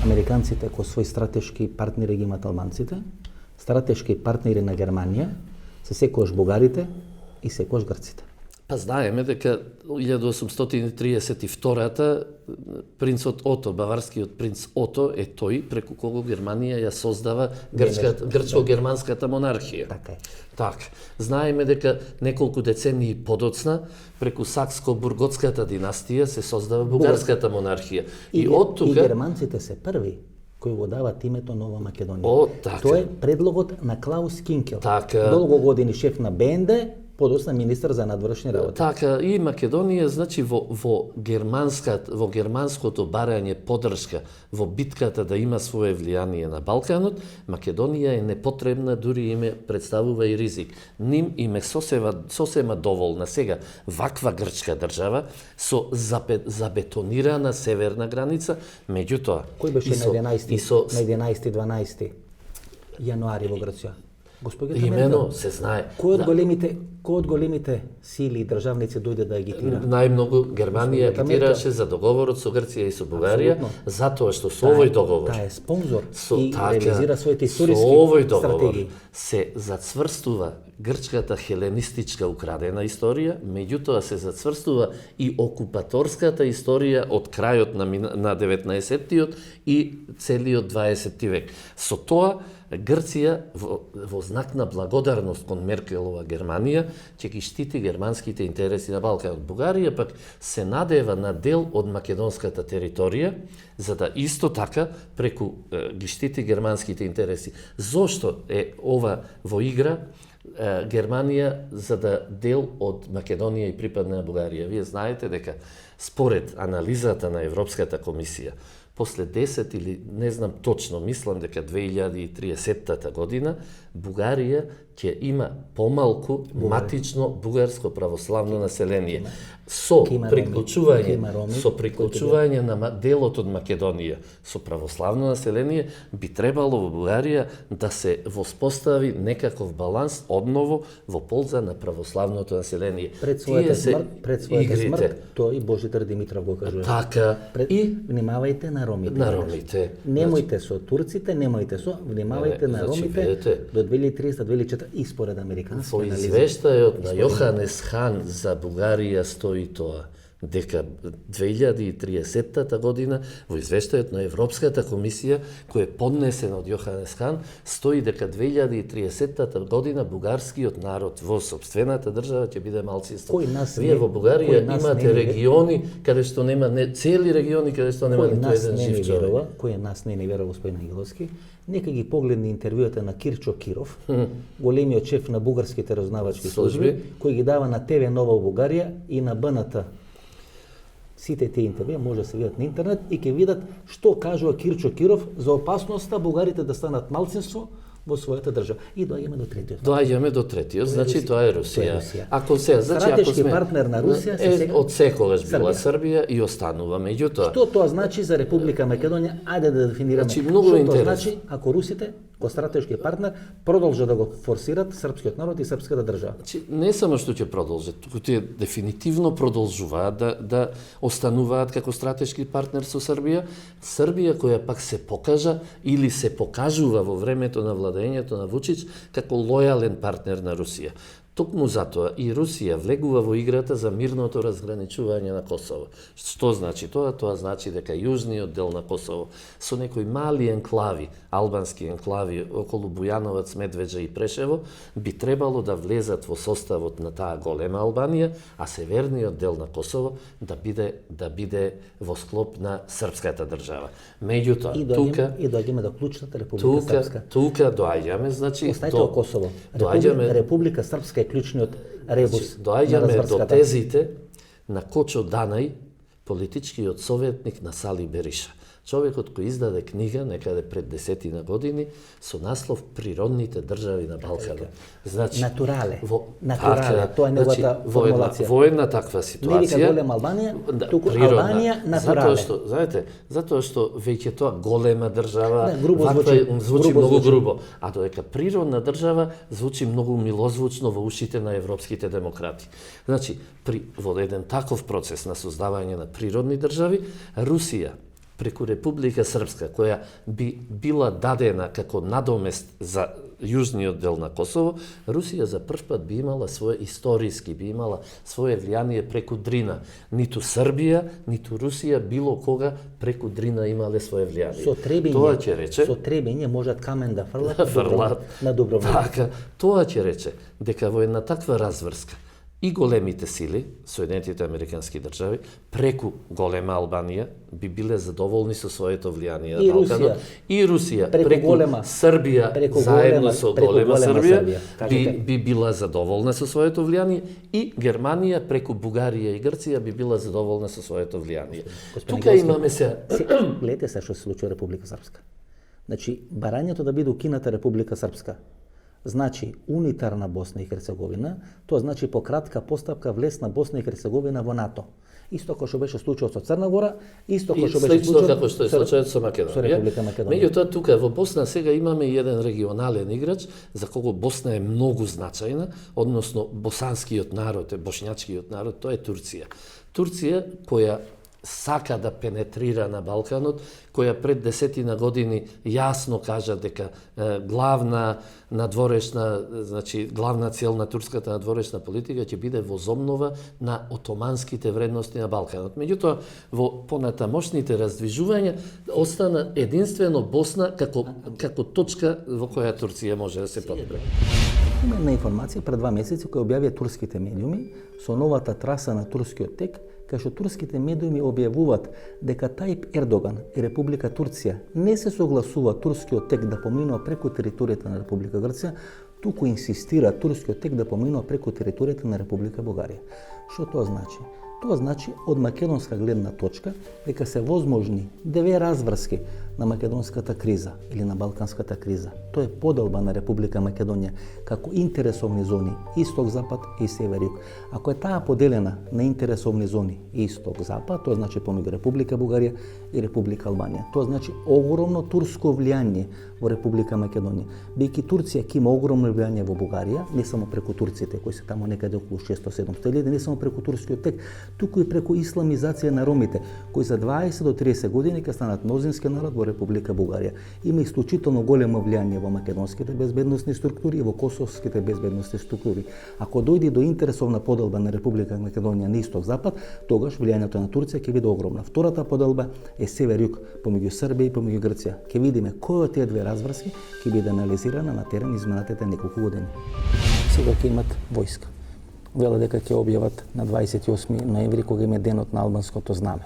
Американците кои своји стратешки партнери ги имаат албанците, стратешки партнери на Германија се секојаш бугарите и секојаш грците. Па знаеме дека 1832-та принцот Ото, баварскиот принц Ото е тој преку кого Германија ја создава грчко-германската монархија. Така е. Така. Знаеме дека неколку децении подоцна преку Сакско-Бурготската династија се создава бугарската монархија. И од тука и германците се први кои го дават името Нова Македонија. О, така. Тоа е предлогот на Клаус Кинкел. Така. Долго години шеф на БНД, подоцна министар за надворешни работи. Така, и Македонија, значи, во германското барање подршка во битката да има свое влијание на Балканот, Македонија е непотребна, дури име представува и ризик. Ним им е сосема доволна сега ваква грчка држава со забетонирана северна граница, меѓутоа... Кој беше на 11-12 јануари во Грција? Господјата Имено се знае. Кој од големите сили и државници дојде да агитира? Најмногу Германија агитираше за договорот со Грција и со Бугарија, затоа што со овој договор таа е спонзор и реализира своите историски со овој договор стратегии. се зацврстува грчката хеленистичка украдена историја, меѓутоа се зацврстува и окупаторската историја од крајот на 19-тиот и целиот 20 век. Со тоа, Грција во знак на благодарност кон Меркелова Германија ќе ги штити германските интереси на Балканот. Бугарија пак се надева на дел од македонската територија, за да исто така преку ги штити германските интереси. Зошто е ова во игра Германија за да дел од Македонија и припадне на Бугарија? Вие знаете дека според анализата на Европската комисија, после 10 или не знам точно, мислам дека 2030 година, Бугарија ќе има помалку матично бугарско православно население. Со приклучување на делот од Македонија со православно население би требало во Бугарија да се воспостави некаков баланс одново во полза на православното население. Пред својата смрт, тој Божитар Димитров го кажува. Така, и внимавајте на ромите. На ромите. Немојте со турците, внимавајте на ромите до 2030-2040 и според американски анализи. Во извештајот на Јоханес Хан за Бугарија стои тоа, дека 2030 година во извештајот на Европската комисија, кој е поднесен од Јоханес Хан, стои дека 2030 година бугарскиот народ во сопствената држава ќе биде малцинство. Вие во Бугарија имате региони каде што нема цели региони каде што нема ниту еден жив човек. Кој нас не верува, господин Ангеловски, нека ги погледне интервјуата на Кирчо Киров, големиот шеф на бугарските разузнавачки служби, кој ги дава на ТВ Нова Бугарија и на БНТ. Сите тие интервјуи може да се видат на интернет и ќе видат што кажува Кирчо Киров за опасноста бугарите да станат малцинство во својата држава. И доаѓаме до третиот. Значи тоа е Русија. Ако стратешки партнер на Русија од секогаш била Србија и останува. Меѓутоа, што тоа значи за Република Македонија? Ајде да дефинираме. Значи, многу интересно. Тоа значи ако русите ко стратешки партнер продолжат да го форсират српскиот народ и српската држава. Значи, не само што ќе продолжат, туку тие дефинитивно продолжуваат да остануваат како стратешки партнер со Србија. Србија која пак се покажа или се покажува во времето на владењето на Вучич како лојален партнер на Русија. Токму затоа и Русија влегува во играта за мирното разграничување на Косово. Што значи тоа? Тоа значи дека јужниот дел на Косово со некои мали енклави, албански енклави околу Бујановац, Медвеџа и Прешево би требало да влезат во составот на таа голема Албанија, а северниот дел на Косово да биде во склоп на српската држава. Меѓутоа, и доаѓаме до клучната Република Српска. Тука доаѓаме, значи до Косово. Република Српска е клучниот ребус. Доаѓаме до тезите на Кочо Данај, политичкиот советник на Сали Бериша. Човекот кој издаде книга некаде пред 10 години со наслов Природните држави на Балканот. Значи, натурале, тоа е неговата формулација. Во една таква ситуација. Не вика голема Албанија, туку Албанија натурале. Затоа што веќе тоа голема држава, звучи многу грубо, а додека природна држава звучи многу милозвучно во ушите на европските демократи. Значи, во еден таков процес на создавање на природни држави, Русија преку Република Српска, која би била дадена како надомест за јужниот дел на Косово, Русија за прв пат би имала свое влијание преку Дрина. Ниту Србија, ниту Русија било кога преку Дрина имале свое влијание. Со требење можат камен да фрлат на Дубровник. Така, тоа ќе рече дека во една таква разврска и големите сили, Соединетите американски држави, преку голема Албанија, би биле задоволни со своето влијание на Балканот. И Русија, преку Србија, заедно со голема Србија, би била задоволна со своето влијание, и Германија, преку Бугарија и Грција, би била задоволна со своето влијание. Тука имаме се... Гледате се што се случува Република Српска. Значи, барањето да биде укината Република Српска, значи унитарна Босна и Херцеговина, тоа значи по кратка постапка влез на Босна и Херцеговина во НАТО. Исто како што беше случајот со Црна Гора, исто како што беше случајот како што е случајот со Македонија. Македонија. Меѓутоа тука во Босна сега имаме еден регионален играч за кого Босна е многу значајна, односно босанскиот народ, бошњачкиот народ, тоа е Турција. Турција која сака да пенетрира на Балканот, која пред 10 години јасно кажа дека главна цел на турската надворешна политика ќе биде возобнова на отоманските вредности на Балканот. Меѓутоа, во понатамошните раздвижувања остана единствено Босна како точка во која Турција може да се подпре. Има една информација пред 2 месеци која објавија турските медиуми со новата траса на турскиот тек, кај што турските медиуми објавуваат дека Тајип Ердоган и Република Турција не се согласува турскиот тек да поминува преку територијата на Република Грција, туку инсистира турскиот тек да поминува преку територијата на Република Бугарија. Што тоа значи? Тоа значи од македонска гледна точка дека се возможни 2 разврски на македонската криза или на балканската криза. Тоа е поделба на Република Македонија како интересовни зони исток-запад и север-југ. Ако е таа поделена на интересовни зони исток-запад, тоа значи помеѓу Република Бугарија и Република Албанија. Тоа значи огромно турско влијание во Република Македонија. Бидејќи Турција ќе има огромно влијание во Бугарија, не само преку турците кои се таму некаде околу 600-700 илјади, не само преку турскиот тек, туку и преку исламизација на ромите, кои за 20 до 30 години ќе станат мнозински народ во Република Бугарија. Има исклучително големо влијание во македонските безбедносни структури и во косовските безбедносни структури. Ако дојде до интересовна поделба на Република Македонија на исток-запад, тогаш влијанието на Турција ќе биде огромна. Втората поделба е север-југ, помеѓу Србија и помеѓу Грција. Ќе видиме кој од тие 2 разврски ќе биде анализирана на терен изминатите неколку години. Сега ќе имат војска. Вела дека ќе објават на 28 ноември, кога им е денот на албанското знаме.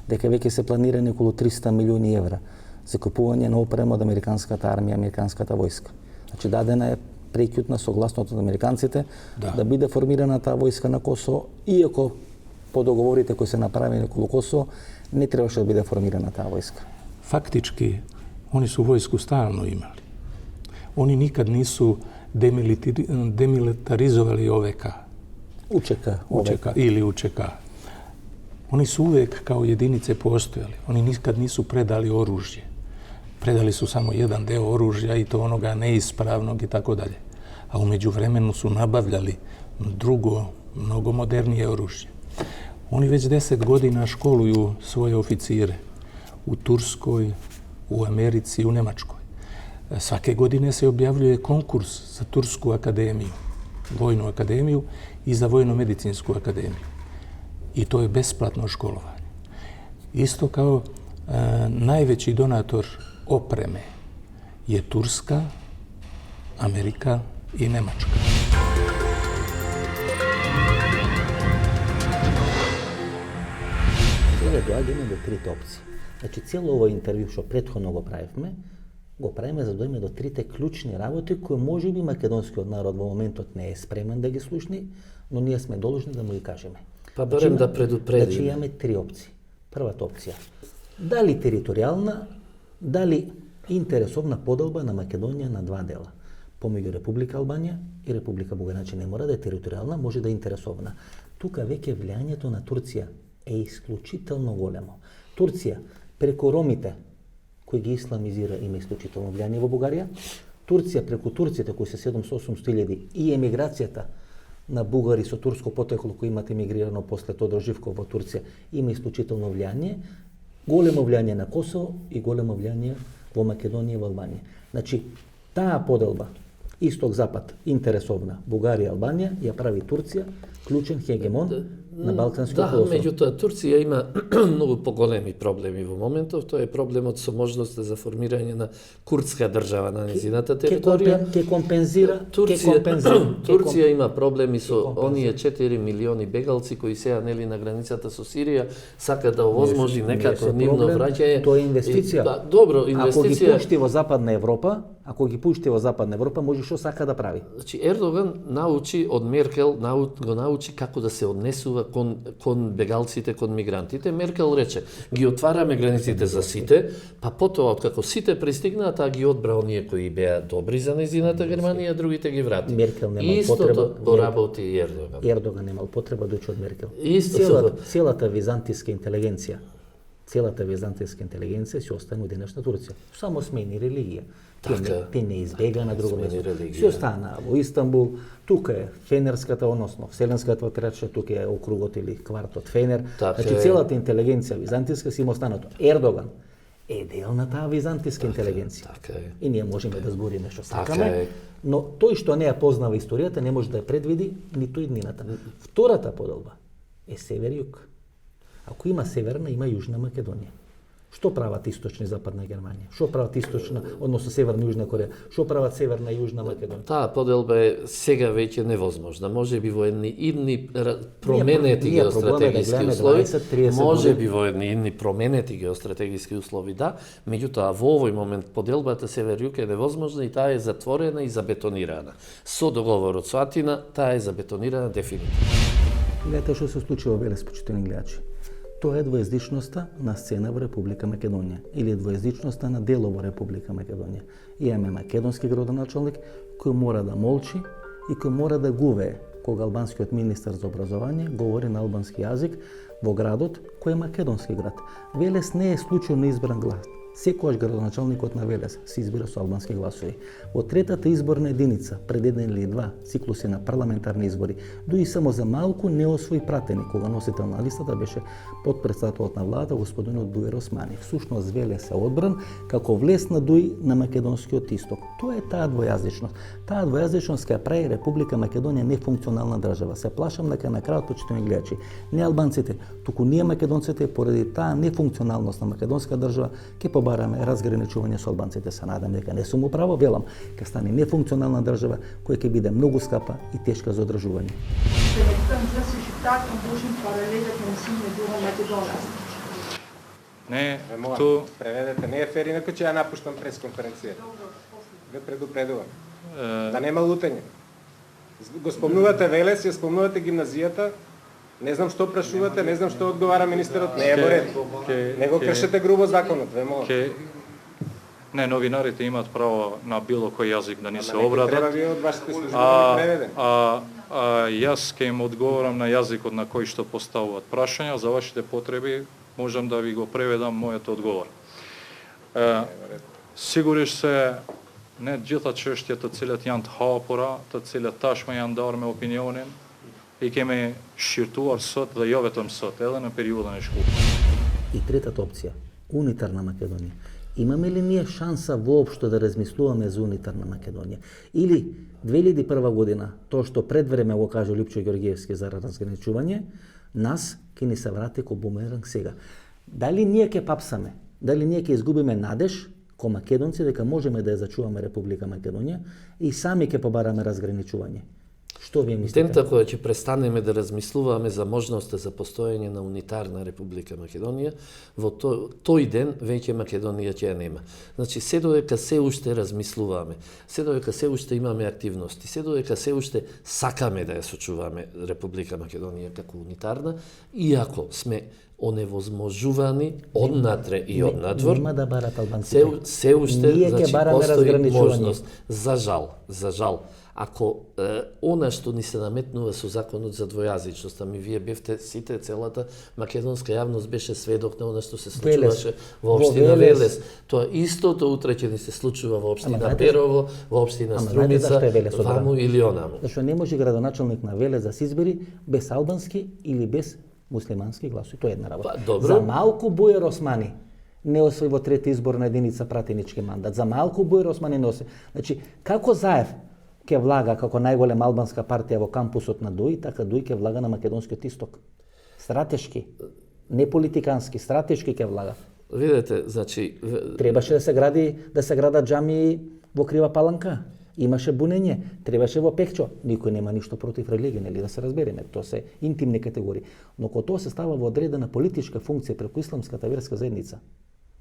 Дека веќе се планирани околу 300 милиони евра за купување на опрема од американската армија, американската војска. Значи дадена е прекјутна согласност од американците да биде формирана таа војска на Косово, иако по договорите кои се направени околу Косово не требаше да биде формирана таа војска. Фактички, они су војску стално имали. Они никад нису демилитаризовали ОВК. УЧК или УЧК. Oni su uvek kao jedinice postojali. Oni nikad nisu predali oružje. Predali su samo jedan deo oružja i to onoga neispravnog i tako dalje. A u međuvremenu su nabavljali drugo, mnogo modernije oružje. Oni već 10 godina školuju svoje oficire u Turskoj, u Americi i u Nemačkoj. Svake godine se objavljuje konkurs za Tursku akademiju, vojnu akademiju i za vojno-medicinsku akademiju. I to je besplatno školovanje. Isto kao najveći donator opreme je Turska, Amerika i Nemačka. Сега доаѓаме до трите опции. Значи, цело ово интервју што претходно го правевме за да дојме до трите клучни работи кои можеби македонскиот народ во моментот не е спремен да ги слушне, но ние сме должни да му ги кажеме. Па барем да предупредиме. Значи имаме 3 опции. Првата опција, дали територијална, дали интересовна поделба на Македонија на 2 дела, помеѓу Република Албанија и Република Бугарија. Значи не мора да е територијална, може да е интересовна. Тука веќе влијанието на Турција е исклучително големо. Турција преку ромите кои ги исламизира има исклучително влијание во Бугарија. Турција преку турците кои се 700-800 и емиграцијата на бугари со турско потекло кои имат емигрирано после Тодор Живков во Турција има исклучително влијание, големо влијание на Косово и големо влијание во Македонија и во Албанија. Значи, таа поделба исток-запад интересовна Бугарија и Албанија ја прави Турција клучен хегемон на Балканскиот полуостров. Меѓутоа Турција има многу поголеми проблеми во моментов. Тоа е проблемот со можноста за формирање на курдска држава на незината територија. Ке компензира. Турција има проблеми со оние 4 милиони бегалци кои сега нели на границата со Сирија сака да овозможи некако нивно враќање. Тоа е инвестиција. Добро, инвестиција. Ако ги пушти во Западна Европа, може што сака да прави. Значи Ердоган научи од Меркел, го научи како да се однесува кон бегалците, кон мигрантите. Меркел рече, ги отвараме границите за сите, па потоа откако сите пристигнаа, таа ги одбра оние кои беа добри за незината Германија, другите ги врати. Меркел немал потреба. Истото го работи и Ердоган. Ердоган немал потреба да учи од Меркел. Истото. Целата византиска интелигенција, целата византијска интелигенција си остана у денешна Турција. Само смени религија. Те не избега на друго место. Си остана во Истанбул, тука е Фенерската, односно Вселенската патриаршија, тука е округот или квартот Фенер. Значи целата интелигенција византијска си има останато. Ердоган е дел на таа византијска интелигенција. И ние можеме да збориме што сакаме, но тој што не ја познава историјата не може да ја предвиди ниту иднината. Втората поделба е север-југ. Ако има Северна, има Јужна Македонија. Што прават Источна и Западна Германија? Што прават Источна, односно Северна и Јужна Кореја? Што прават Северна и Јужна Македонија? Таа поделба е сега веќе невозможна. Може би во едни идни променети геостратегиски услови, може би во едни идни променети геостратегиски услови, да, меѓутоа во овој момент поделбата север-југ е невозможна и таа е затворена и забетонирана. Со договорот со Атина, таа е забетонирана дефинитивно. Гледате што се случи во Велес, почитувани гледачи. Тоа е двоезичноста на сцена во Република Македонија или двоезичноста на дело во Република Македонија. Имаме македонски градоначалник кој мора да молчи и кој мора да гувее кога албанскиот министар за образование говори на албански јазик во градот кој е македонски град. Велес не е случајно избран град. Секогаш градоначалникот на Велес се избира со албански гласови. Во третата изборна единица, пред еден или два циклуси на парламентарни избори, дуи само за малку не освои пратени, кога носител на листата беше потпредседателот на владата господинот Бујер Османи. Всушност Велес е одбран како влесна дуи на македонскиот исток. Тоа е таа двојазичност. Таа двојазичност ќе прави Република Македонија нефункционална држава. Се плашам дека на крајот, почитувани гледачи, не албанците, туку ние македонците поради таа нефункционалност на македонска држава ќе побараме разграничување со албанците. Се надам дека не сум управо, велам, ќе стане нефункционална држава која ќе биде многу скапа и тешка за одржување. Не, ту преведете, не е фер, инаку ќе ја напуштам пресконференцијата. Ве предупредувам. Да нема лутење. Го спомнувате Велес, ја спомнувате гимназијата. Не знам што прашувате, не знам што одговара министерот, не е во ред. Не го кршете грубо законот, ве молам. Не, новинарите имаат право на било кој јазик да ни се обратат. Треба вие од вашите служби да ги преведете. Јас ќе им одговорам на јазикот на кој што поставуваат прашања, за вашите потреби можам да ви го преведам мојот одговор. Sigurisht se ne gjitha çështjet të cilat janë të hapura, të cilat tashmë janë ndarë me opinionin, I kemi shqyrtuar sot dhe jo vetëm sot, edhe në periudhën e shkurtër. И третата опција, унитарна Македонија. Имаме ли ние шанса воопшто да размислуваме за унитарна Македонија? Или 2001 година, тоа што пред време го кажа Лјупчо Ѓорѓиевски за разграничување, нас ќе ни се врати ко бумеранг сега. Дали ние ќе папсаме? Дали ние ќе изгубиме надеж ко македонци дека можеме да ја зачуваме Република Македонија и сами ќе побараме разграничување? Што вие мислите? Дента кога ќе престанеме да размислуваме за можноста за постоење на унитарна Република Македонија, во тој ден веќе Македонија ќе ја нема. Значи, се додека се уште размислуваме, се додека се уште имаме активности, се додека се уште сакаме да ја сочуваме Република Македонија како унитарна, иако сме оневозможувани однатре и однадвор, нема да барат албанците. Се уште, значи, постои можност. За жал, ако она што ни се наметнува со законот за двојазичност, ами вие бевте сите, целата македонска јавност беше сведок на она што се случуваше во општина Велес. Тоа истото утре ќе ни се случува во општина Берово, во општина Струмица, ваму или онаму. Зашто не може градоначалник на Велес да се избери без албански или без муслимански гласови. Тоа е една работа. За малку Бујер Османи не освои во трета изборна единица пратенички мандат. За малку Бујер Османи не освои. Значи, како Заев ќе влага како најголема албанска партија во кампусот на ДУИ, така ДУИ ќе влага на македонскиот исток. Стратешки, не политикански, стратешки ќе влага. Видете, значи требаше да се градат џамии во Крива Паланка. Имаше бунење, требаше во Пекчо. Никој нема ништо против религија, нели да се разбереме, тоа се интимни категории. Но кога тоа се става во одредена политичка функција преку исламската верска заедница,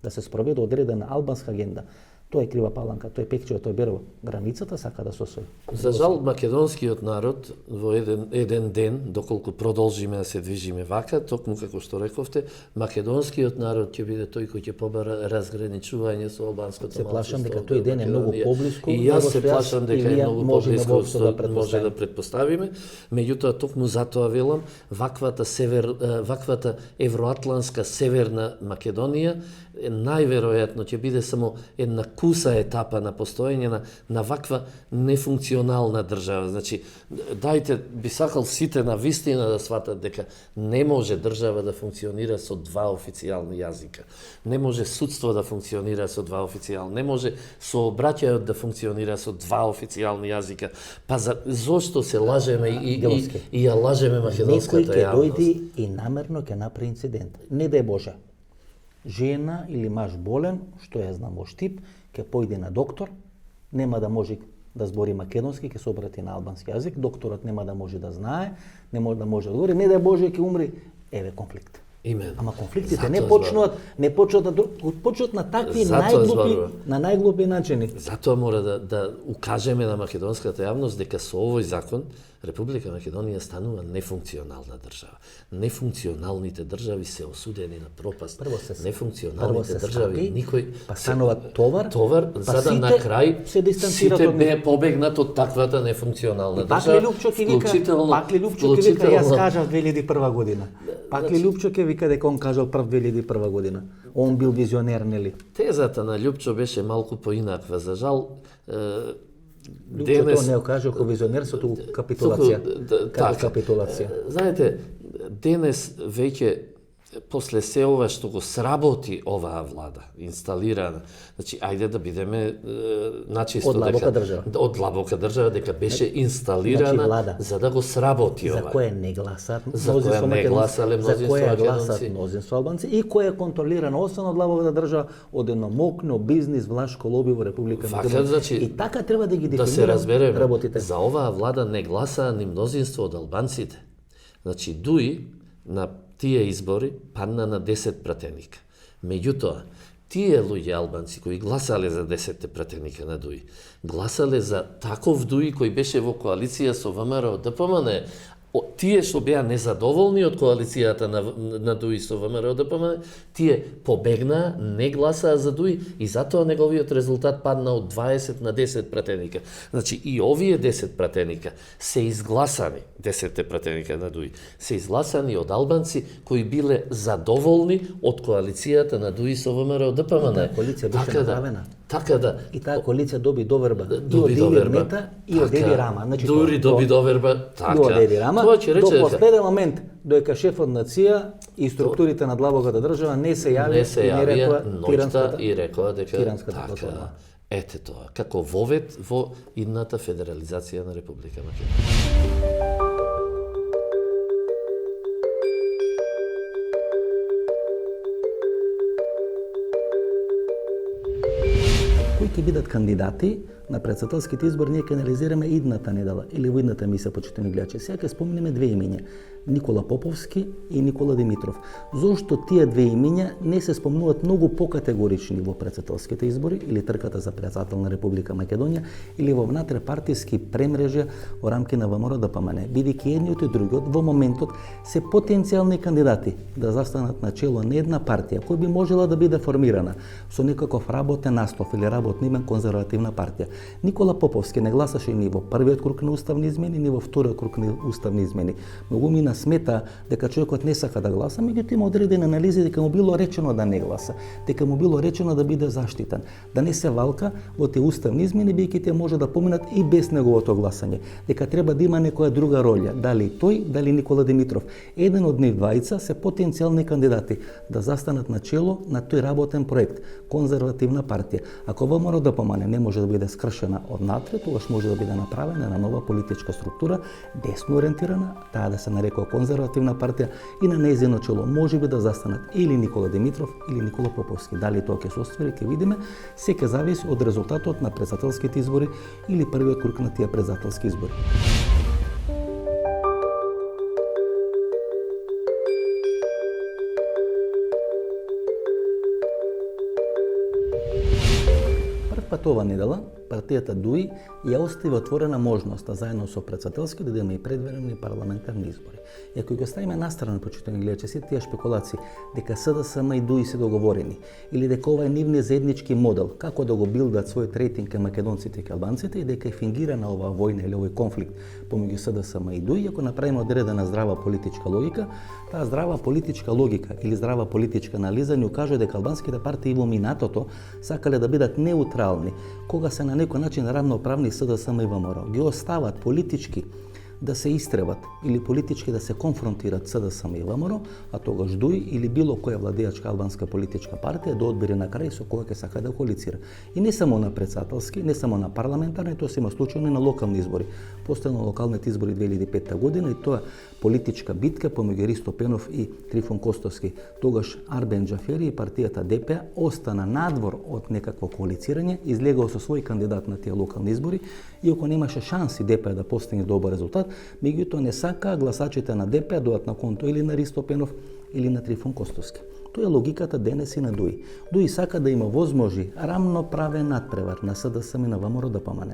да се спроведе одредена албанска агенда, Тоа е крива паланка, тоа е пекчево, тоа е берово. Границата сака да се освои. За жал, македонскиот народ во еден ден, доколку продолжиме да се движиме вака, токму како што рековте, македонскиот народ ќе биде тој кој ќе побара разграничување со албанското Се плашам малцинство дека во тој ден е многу Македонија. поблиску. И јас се него што плашам дека и е многу можеме поблиску воопшто што да може да предпоставиме. Меѓутоа, токму затоа велам, ваквата евроатланска северна Македонија најверојатно ќе биде само една куса етапа на постоење на ваква нефункционална држава. Значи, дајте, би сакал сите на вистина да сватат дека не може држава да функционира со два официјални јазика. Не може судство да функционира со два официјални, не може сообраќајот да функционира со два официјални јазика. Па зошто се лажеме и ја лажеме македонската Некој ќе јавност? дојди и намерно ќе направи инцидент. Не дај Боже. Жена или маж болен, што ја знам во Штип, ќе појде на доктор, нема да може да збори македонски, ќе се обрати на албански јазик, докторот нема да може да знае, не може да говори, не дај Боже ќе умри, еве конфликт. Именно. Ама конфликтите Затоа не почнуваат на такви најглупи начини. Затоа мора да укажеме на македонската јавност дека со овој закон Република Македонија станува нефункционална држава. Нефункционалните држави се осудени на пропаст. Нефункционалните држави никој па стануваат товар, за да на крај се дистанцираат од сите побегнат од таквата нефункционална Пак ли држава. Лупчо ќе вика, јас кажав 2001 година. Пак ли Лупчо ќе вика дека он кажал прв 2001 година. Он бил визионер, нели? Тезата на Лупчо беше малку поинаква. За жал, Лупчо тоа не го кажа како визионер, со туку капитулација. Капитулација. Знаете, денес веќе после се ова што го сработи оваа влада, инсталирана, значи, ајде да бидеме начисто од длабока држава, дека беше инсталирана за да го сработи ова. За која не гласат мнозинство албанци и која е контролирана освен од длабоката држава од едно мокно бизнис влашко лоби во Република Македонија. Значи, и така треба да ги да се дефинираме разбереме, работите. за оваа влада не гласаа ни мнозинство од албанците. Значи, Дуи на тие избори падна на 10 пратеника. Меѓутоа, тие луѓе албанци кои гласале за 10 пратеника на Дуи, гласале за таков Дуи кој беше во коалиција со ВМРО ДПМН. Тие што беа незадоволни од коалицијата на Дуи со ВМРО ДПМН, тие побегнаа, не гласаа за Дуи и затоа неговиот резултат падна од 20 на 10 пратеника. Значи и овие 10 пратеника се изгласани, 10 пратеника на Дуи, се изгласани од албанци кои биле задоволни од коалицијата на Дуи со ВМРО ДПМН. Таа коалиција беше направена. Така да. И таа коалиција доби доверба. И од Иlir Мета и од Еди Рама. Значи, дури доби доверба. Така. До Еди Рама. Тоа ќе рече до последен момент, доека шефот на ЦИА и структурите на длабоката држава не се јавија ноќта и рекоа дека тиранската платформа. Ете тоа, како вовет во идната федерализација на Република Македонија. Кои ќе бидат кандидати на председателските избори, ние ќе анализираме идната недела или во идната емисија, почитувани гледачи. Сега ќе спомнеме две имиња, Никола Поповски и Никола Димитров. Зошто тие две имиња не се спомнуваат многу покатегорични во председателските избори или трката за председател на Република Македонија или во внатре-партиски премрежја во рамки на ВМРО ДПМН, бидејќи едниот и другиот во моментот се потенцијални кандидати да застанат на чело на една партија која би можела да биде формирана со некаков работен наслов или работно име конзервативна партија. Никола Поповски не гласаше ни во првиот круг на уставни измени, ни во вториот круг на уставни измени. Многу ми смета дека човекот не сака да гласа, меѓутоа има одредени анализи дека му било речено да не гласа, дека му било речено да биде заштитен, да не се валка во тие уставни измени, бидејќи те може да поминат и без неговото гласање, дека треба да има некоја друга роља, дали тој, дали Никола Димитров. Еден од нив двајца се потенцијални кандидати да застанат на чело на тој работен проект, конзервативна партија. Ако ВМРО ДПМН не може да биде скршена однатре, тогаш може да биде направена една нова политичка структура, десно ориентирана, таа да се нарекува конзервативна партија и на нејзино чело може би да застанат или Никола Димитров или Никола Поповски. Дали тоа ќе се оствари, ќе видиме, се ќе зависи од резултатот на председателските избори или првиот круг на тие председателски избори. пат ова недела, партијата ДУИ ја остави отворена можноста заедно со председателски да имаме и предвремени парламентарни избори. И ако ги оставиме настрана, почитувани гледачи, сите тие шпекулации дека СДСМ и ДУИ се договорени или дека ова е нивниот заеднички модел како да го билдат својот рейтинг кај македонците и кај албанците и дека е фингирана оваа војна или овој конфликт помеѓу СДСМ и ДУИ, ако направиме одредена здрава политичка логика, таа здрава политичка логика или здрава политичка анализа ни укажува дека албанските партии во минатото сакале да бидат неутрални, кога се на некој начин равноправни СДСМ и ВМРО. Ги остават политички да се истребат или политички да се конфронтират СДСМ и ВМРО, а тогаш ДУИ или било која владеачка албанска политичка партија да одбере на крај со која ќе сака да коалицира. И не само на председателски, не само на парламентарни, тоа се има случаи на локални избори. Постојано локалните избори 2005 година и тоа политичка битка помеѓу Ристо Пенов и Трифон Костовски. Тогаш Арбен Џафери и партијата ДП остана надвор од некакво коалицирање, излегал со свој кандидат на тие локални избори, иако немаше шанси ДП да постигне добар резултат, меѓутоа не сакаа гласачите на ДП дојдат на конто или на Ристо Пенов или на Трифон Костовски. Тоа е логиката денес и на ДУИ. ДУИ сака да има возможи рамноправен надпревар на СДСМ и на ВМРО ДПМН.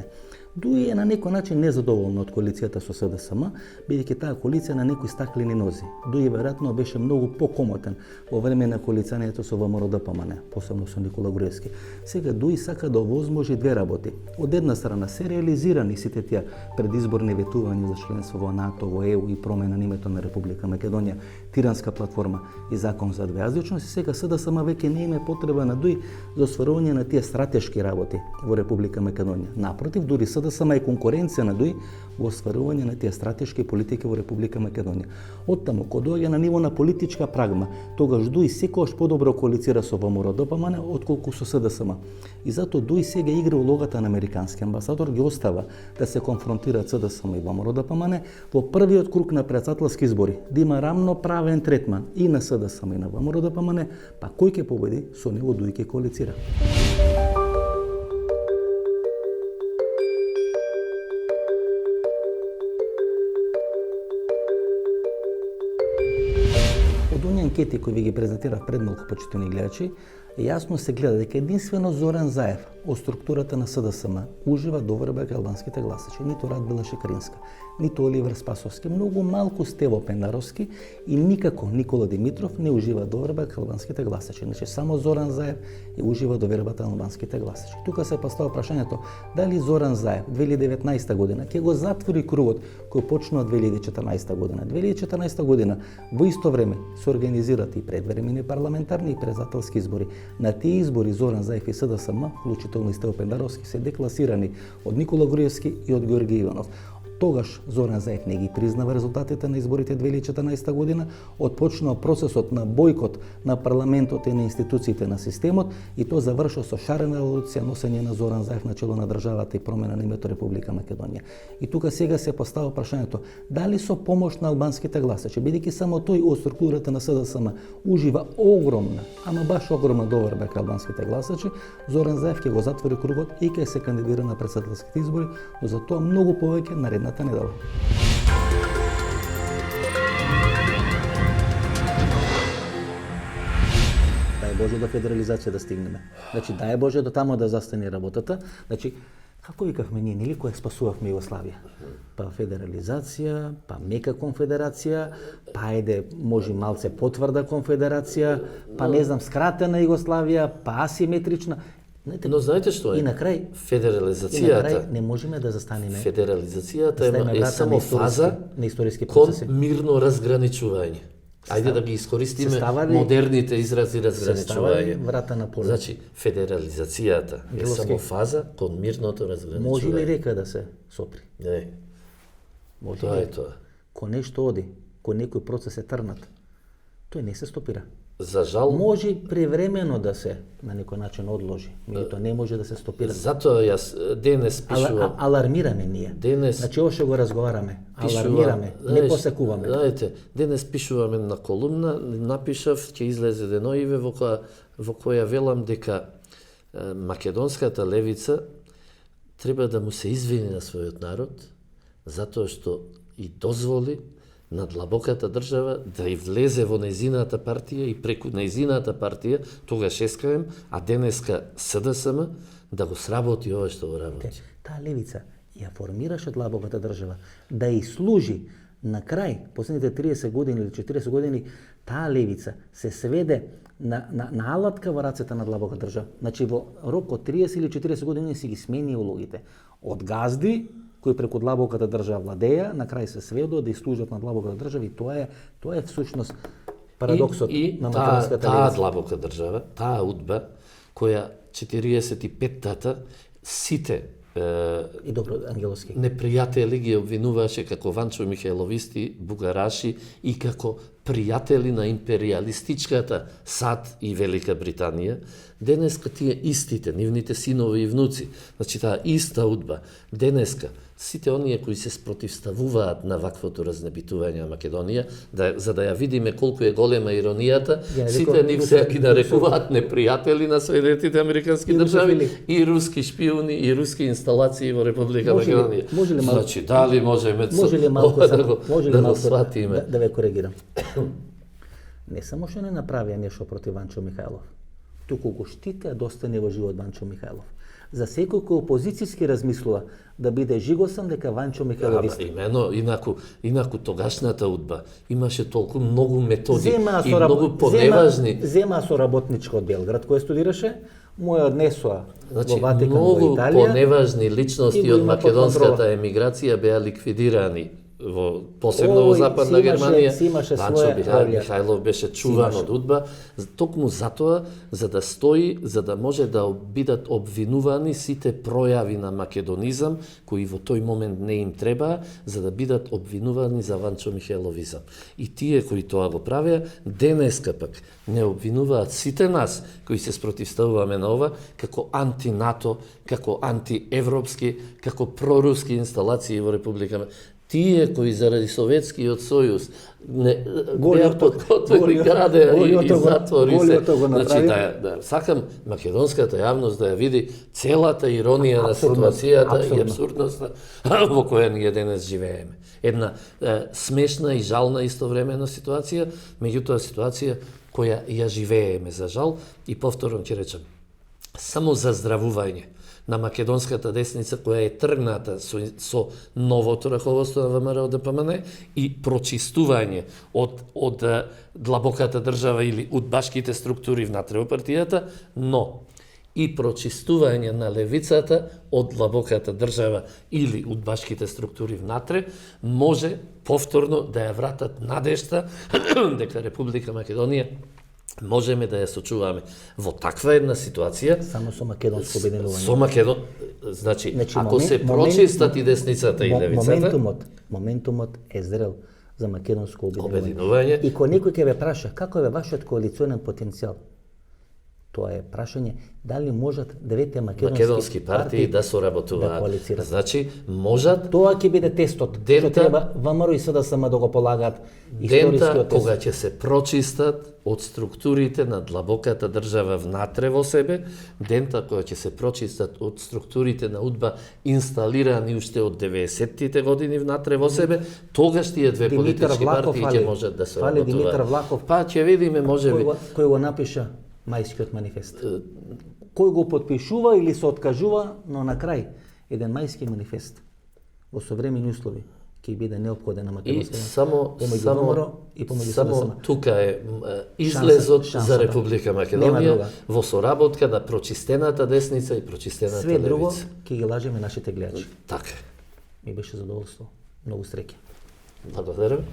ДУИ е на некој начин незадоволна од коалицијата со СДСМ, бидејќи таа коалиција на некои стаклени нози. ДУИ веројатно беше многу покомотен во време на коалицијањето со ВМРО ДПМН, посебно со Никола Груевски. Сега ДУИ сака да овозможи две работи. Од една страна се реализирани сите тие предизборни ветувања за членство во НАТО, во ЕУ и промена на името на Република Македонија, Тиранска платформа и закон за двојазичност, и сега СДСМ веќе не има потреба на ДУИ за остварување на тие стратешки работи во Република Македонија. Напротив, дури СДСМ е конкуренција на ДУИ во остварување на тие стратешки политики во Република Македонија. Оттаму, кога доаѓа на ниво на политичка прагма, тогаш ДУИ секогаш подобро коалицира со ВМРО ДПМН отколку со СДСМ. И затоа ДУИ сега игра улогата на американски амбасадор, ги остава да се конфронтираат СДСМ и ВМРО ДПМН во првиот круг на председателски избори, да има рамноправен третман и на СДСМ и на ВМРО ДПМН, па кој ќе победи, со него ДУИ ќе коалицира. Од оние анкети кои ви ги презентирав пред малку, почитувани гледачи, јасно се гледа дека единствено Зоран Заев од структурата на СДСМ ужива доверба кај албанските гласачи. Ниту Радмила Шекаринска, ниту Оливер Спасовски, многу малку Стево Пендаровски и никако Никола Димитров не ужива доверба кај албанските гласачи. Значи само Зоран Заев ужива довербата на албанските гласачи. Тука се поставува прашањето дали Зоран Заев 2019 година ќе го затвори кругот кој почнува 2014 година. 2014 година во исто време се организираат и предвремени парламентарни и председателски избори. На тие избори Зоран Заев и СДСМ, вклучително и Стево Пендаровски, се декласирани од Никола Груевски и од Георги Иванов. Тогаш Зоран Заев не ги признава резултатите на изборите 2014 година, отпочнува процесот на бојкот на парламентот и на институциите на системот и тоа завршува со шарена револуција, носење на Зоран Заев на чело на државата и промена на името Република Македонија. И тука сега се поставува прашањето дали со помош на албанските гласачи, бидејќи само тој од структурата на СДСМ ужива огромна, ама баш огромна доверба кај албанските гласачи, Зоран Заев ќе го затвори кругот и ќе се кандидира на претседателските избори, но за тоа многу повеќе наредната недела. Дај Боже до федерализација да стигнеме. Значи, дај Боже до тамо да застане работата. Значи, како викавме ние, нели која спасувавме Југославија? Па федерализација, па мека конфедерација, па ајде, може малце потврда конфедерација, па не знам, скратена Југославија, па асиметрична. Но знаете што е? И на крај федерализацијата не можеме да застанеме. Федерализацијата е само фаза на историски кон процеси. мирно разграничување. Ајде да ги искористиме модерните изрази разграничување. Врата на поле. Значи, федерализацијата е само фаза кон мирното разграничување. Може ли река да се сопри? Не. Може Тоа ли? е тоа. Кој нешто оди, кој некој процес е трнат, тој не се стопира. За жал, Може и превремено да се на некој начин одложи, меѓутоа не може да се стопира. затоа јас денес пишувам. Алармираме ние. Денес Значи ова што го разговараме. Алармираме, не посекуваме. Знаете, денес пишуваме на колумна, напишав, ќе излезе деноиве во која велам дека македонската левица треба да му се извини на својот народ, затоа што и дозволи на длабоката држава да и влезе во нејзината партија и преку нејзината партија, тогаш СКМ, а денеска СДСМ, да го сработи ова што го работи. Таа левица ја формираше длабоката држава, да и служи на крај, последните 30 години или 40 години, таа левица се сведе на алатка во рацете на длабока држава. Значи во рок од 30 или 40 години си ги смени улогите. Од газди кои преку длабоката држава владеја, на крај се сведува да служат на длабоката држава, и тоа е всушност парадоксот на македонската левица. Таа длабока држава, таа удба која 45-тата сите и добро ангеловски непријатели ги обвинуваше како Ванчо Михајловисти, бугараши и како пријатели на империалистичката САД и Велика Британија. Денеска тие истите, нивните синови и внуци, значи таа иста удба, денеска сите оние кои се спротивставуваат на ваквото разнебитување на Македонија, за да ја видиме колку е голема иронијата, сите нив се ги нарекуваат непријатели на Соединетите Американски држави и руски шпиони и руски инсталации во Република Македонија. Значи, дали можеме да го сватиме? Да ве коригирам. Не само што не направија нешто против Ванчо Михајлов, туку го штите да остане во живот Ванчо Михајлов. За секој кој опозицијски размислува да биде жигосан дека Ванчо Михајлов имено, инаку тогашната удба имаше толку многу методи и многу поневажни. Зема со работничка од Белград кој студираше, му ја однесоа во Ватикан, во многу Италија. Поневажни личности од македонската емиграција беа ликвидирани посебно во Западна Германија. Ванчо Михајлов беше чуван од удба, токму затоа, за да стои, за да може да бидат обвинувани сите пројави на македонизам, кои во тој момент не им требаа, за да бидат обвинувани за Ванчо Михајловизам. И тие кои тоа го правеа, денеска пак не обвинуваат сите нас, кои се спротивставуваме на ова, како анти-НАТО, како анти-европски, како проруски инсталации во Република. Тие кои заради Советскиот сојуз беа подготвени градеа и затвори се. Значи, сакам македонската јавност да ја види целата иронија на ситуацијата и абсурдноста во која ние денес живееме. Една смешна и жална истовремена ситуација, меѓутоа ситуација која ја живееме, за жал, и повторно ќе речем, само заздравување на македонската десница која е тргната со новото раководство на ВМРО-ДПМН и прочистување од длабоката држава или удбашките структури внатре во партијата, но и прочистување на левицата од длабоката држава или удбашките структури внатре, може повторно да ја вратат надежта дека Република Македонија можеме да ја сочуваме во таква една ситуација. Само со македонско обединување. Значи, ако се прочистат и десницата и левицата, моментумот е зрел за македонско обединување. И кој некој ќе ве праша како е вашиот коалиционен потенцијал, тоа е прашање дали можат двете македонски партии да соработуваат. Да, значи, можат. Тоа ќе биде тестот. Што треба ВМРО и СДСМ да го полагаат историскиот тест. Кога ќе се прочистат од структурите на длабоката држава внатре во себе, дента кога ќе се прочистат од структурите на удба инсталирани уште од 90-тите години внатре во себе, тогаш тие две политички партии ќе можат да соработуваат. Димитар Влахов. Па ќе видиме, можеби. Кој го напиша Мајскиот манифест. Кој го подпишува или се откажува, но на крај еден Мајски манифест во современи услови ќе биде неопходен на македонска. И само тука е излезот за Република Македонија во соработка на прочистената десница и прочистената левица. Све друго ќе ги лажеме нашите гледачи. Така. Ми беше задоволство. Многу среќа. Благодарам.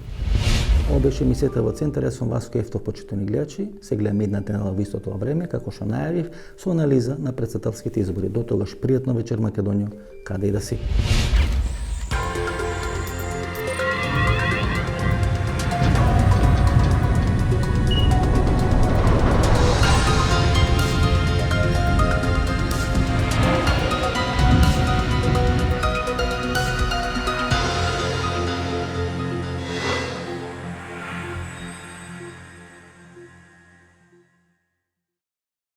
Ова беше емисијата во Центар. Јас сум Васко Ефтов, почитувани гледачи. Се гледаме идната недела во истото време, како што најавив, со анализа на претседателските избори. До тогаш, пријатно вечер Македонија, каде и да си.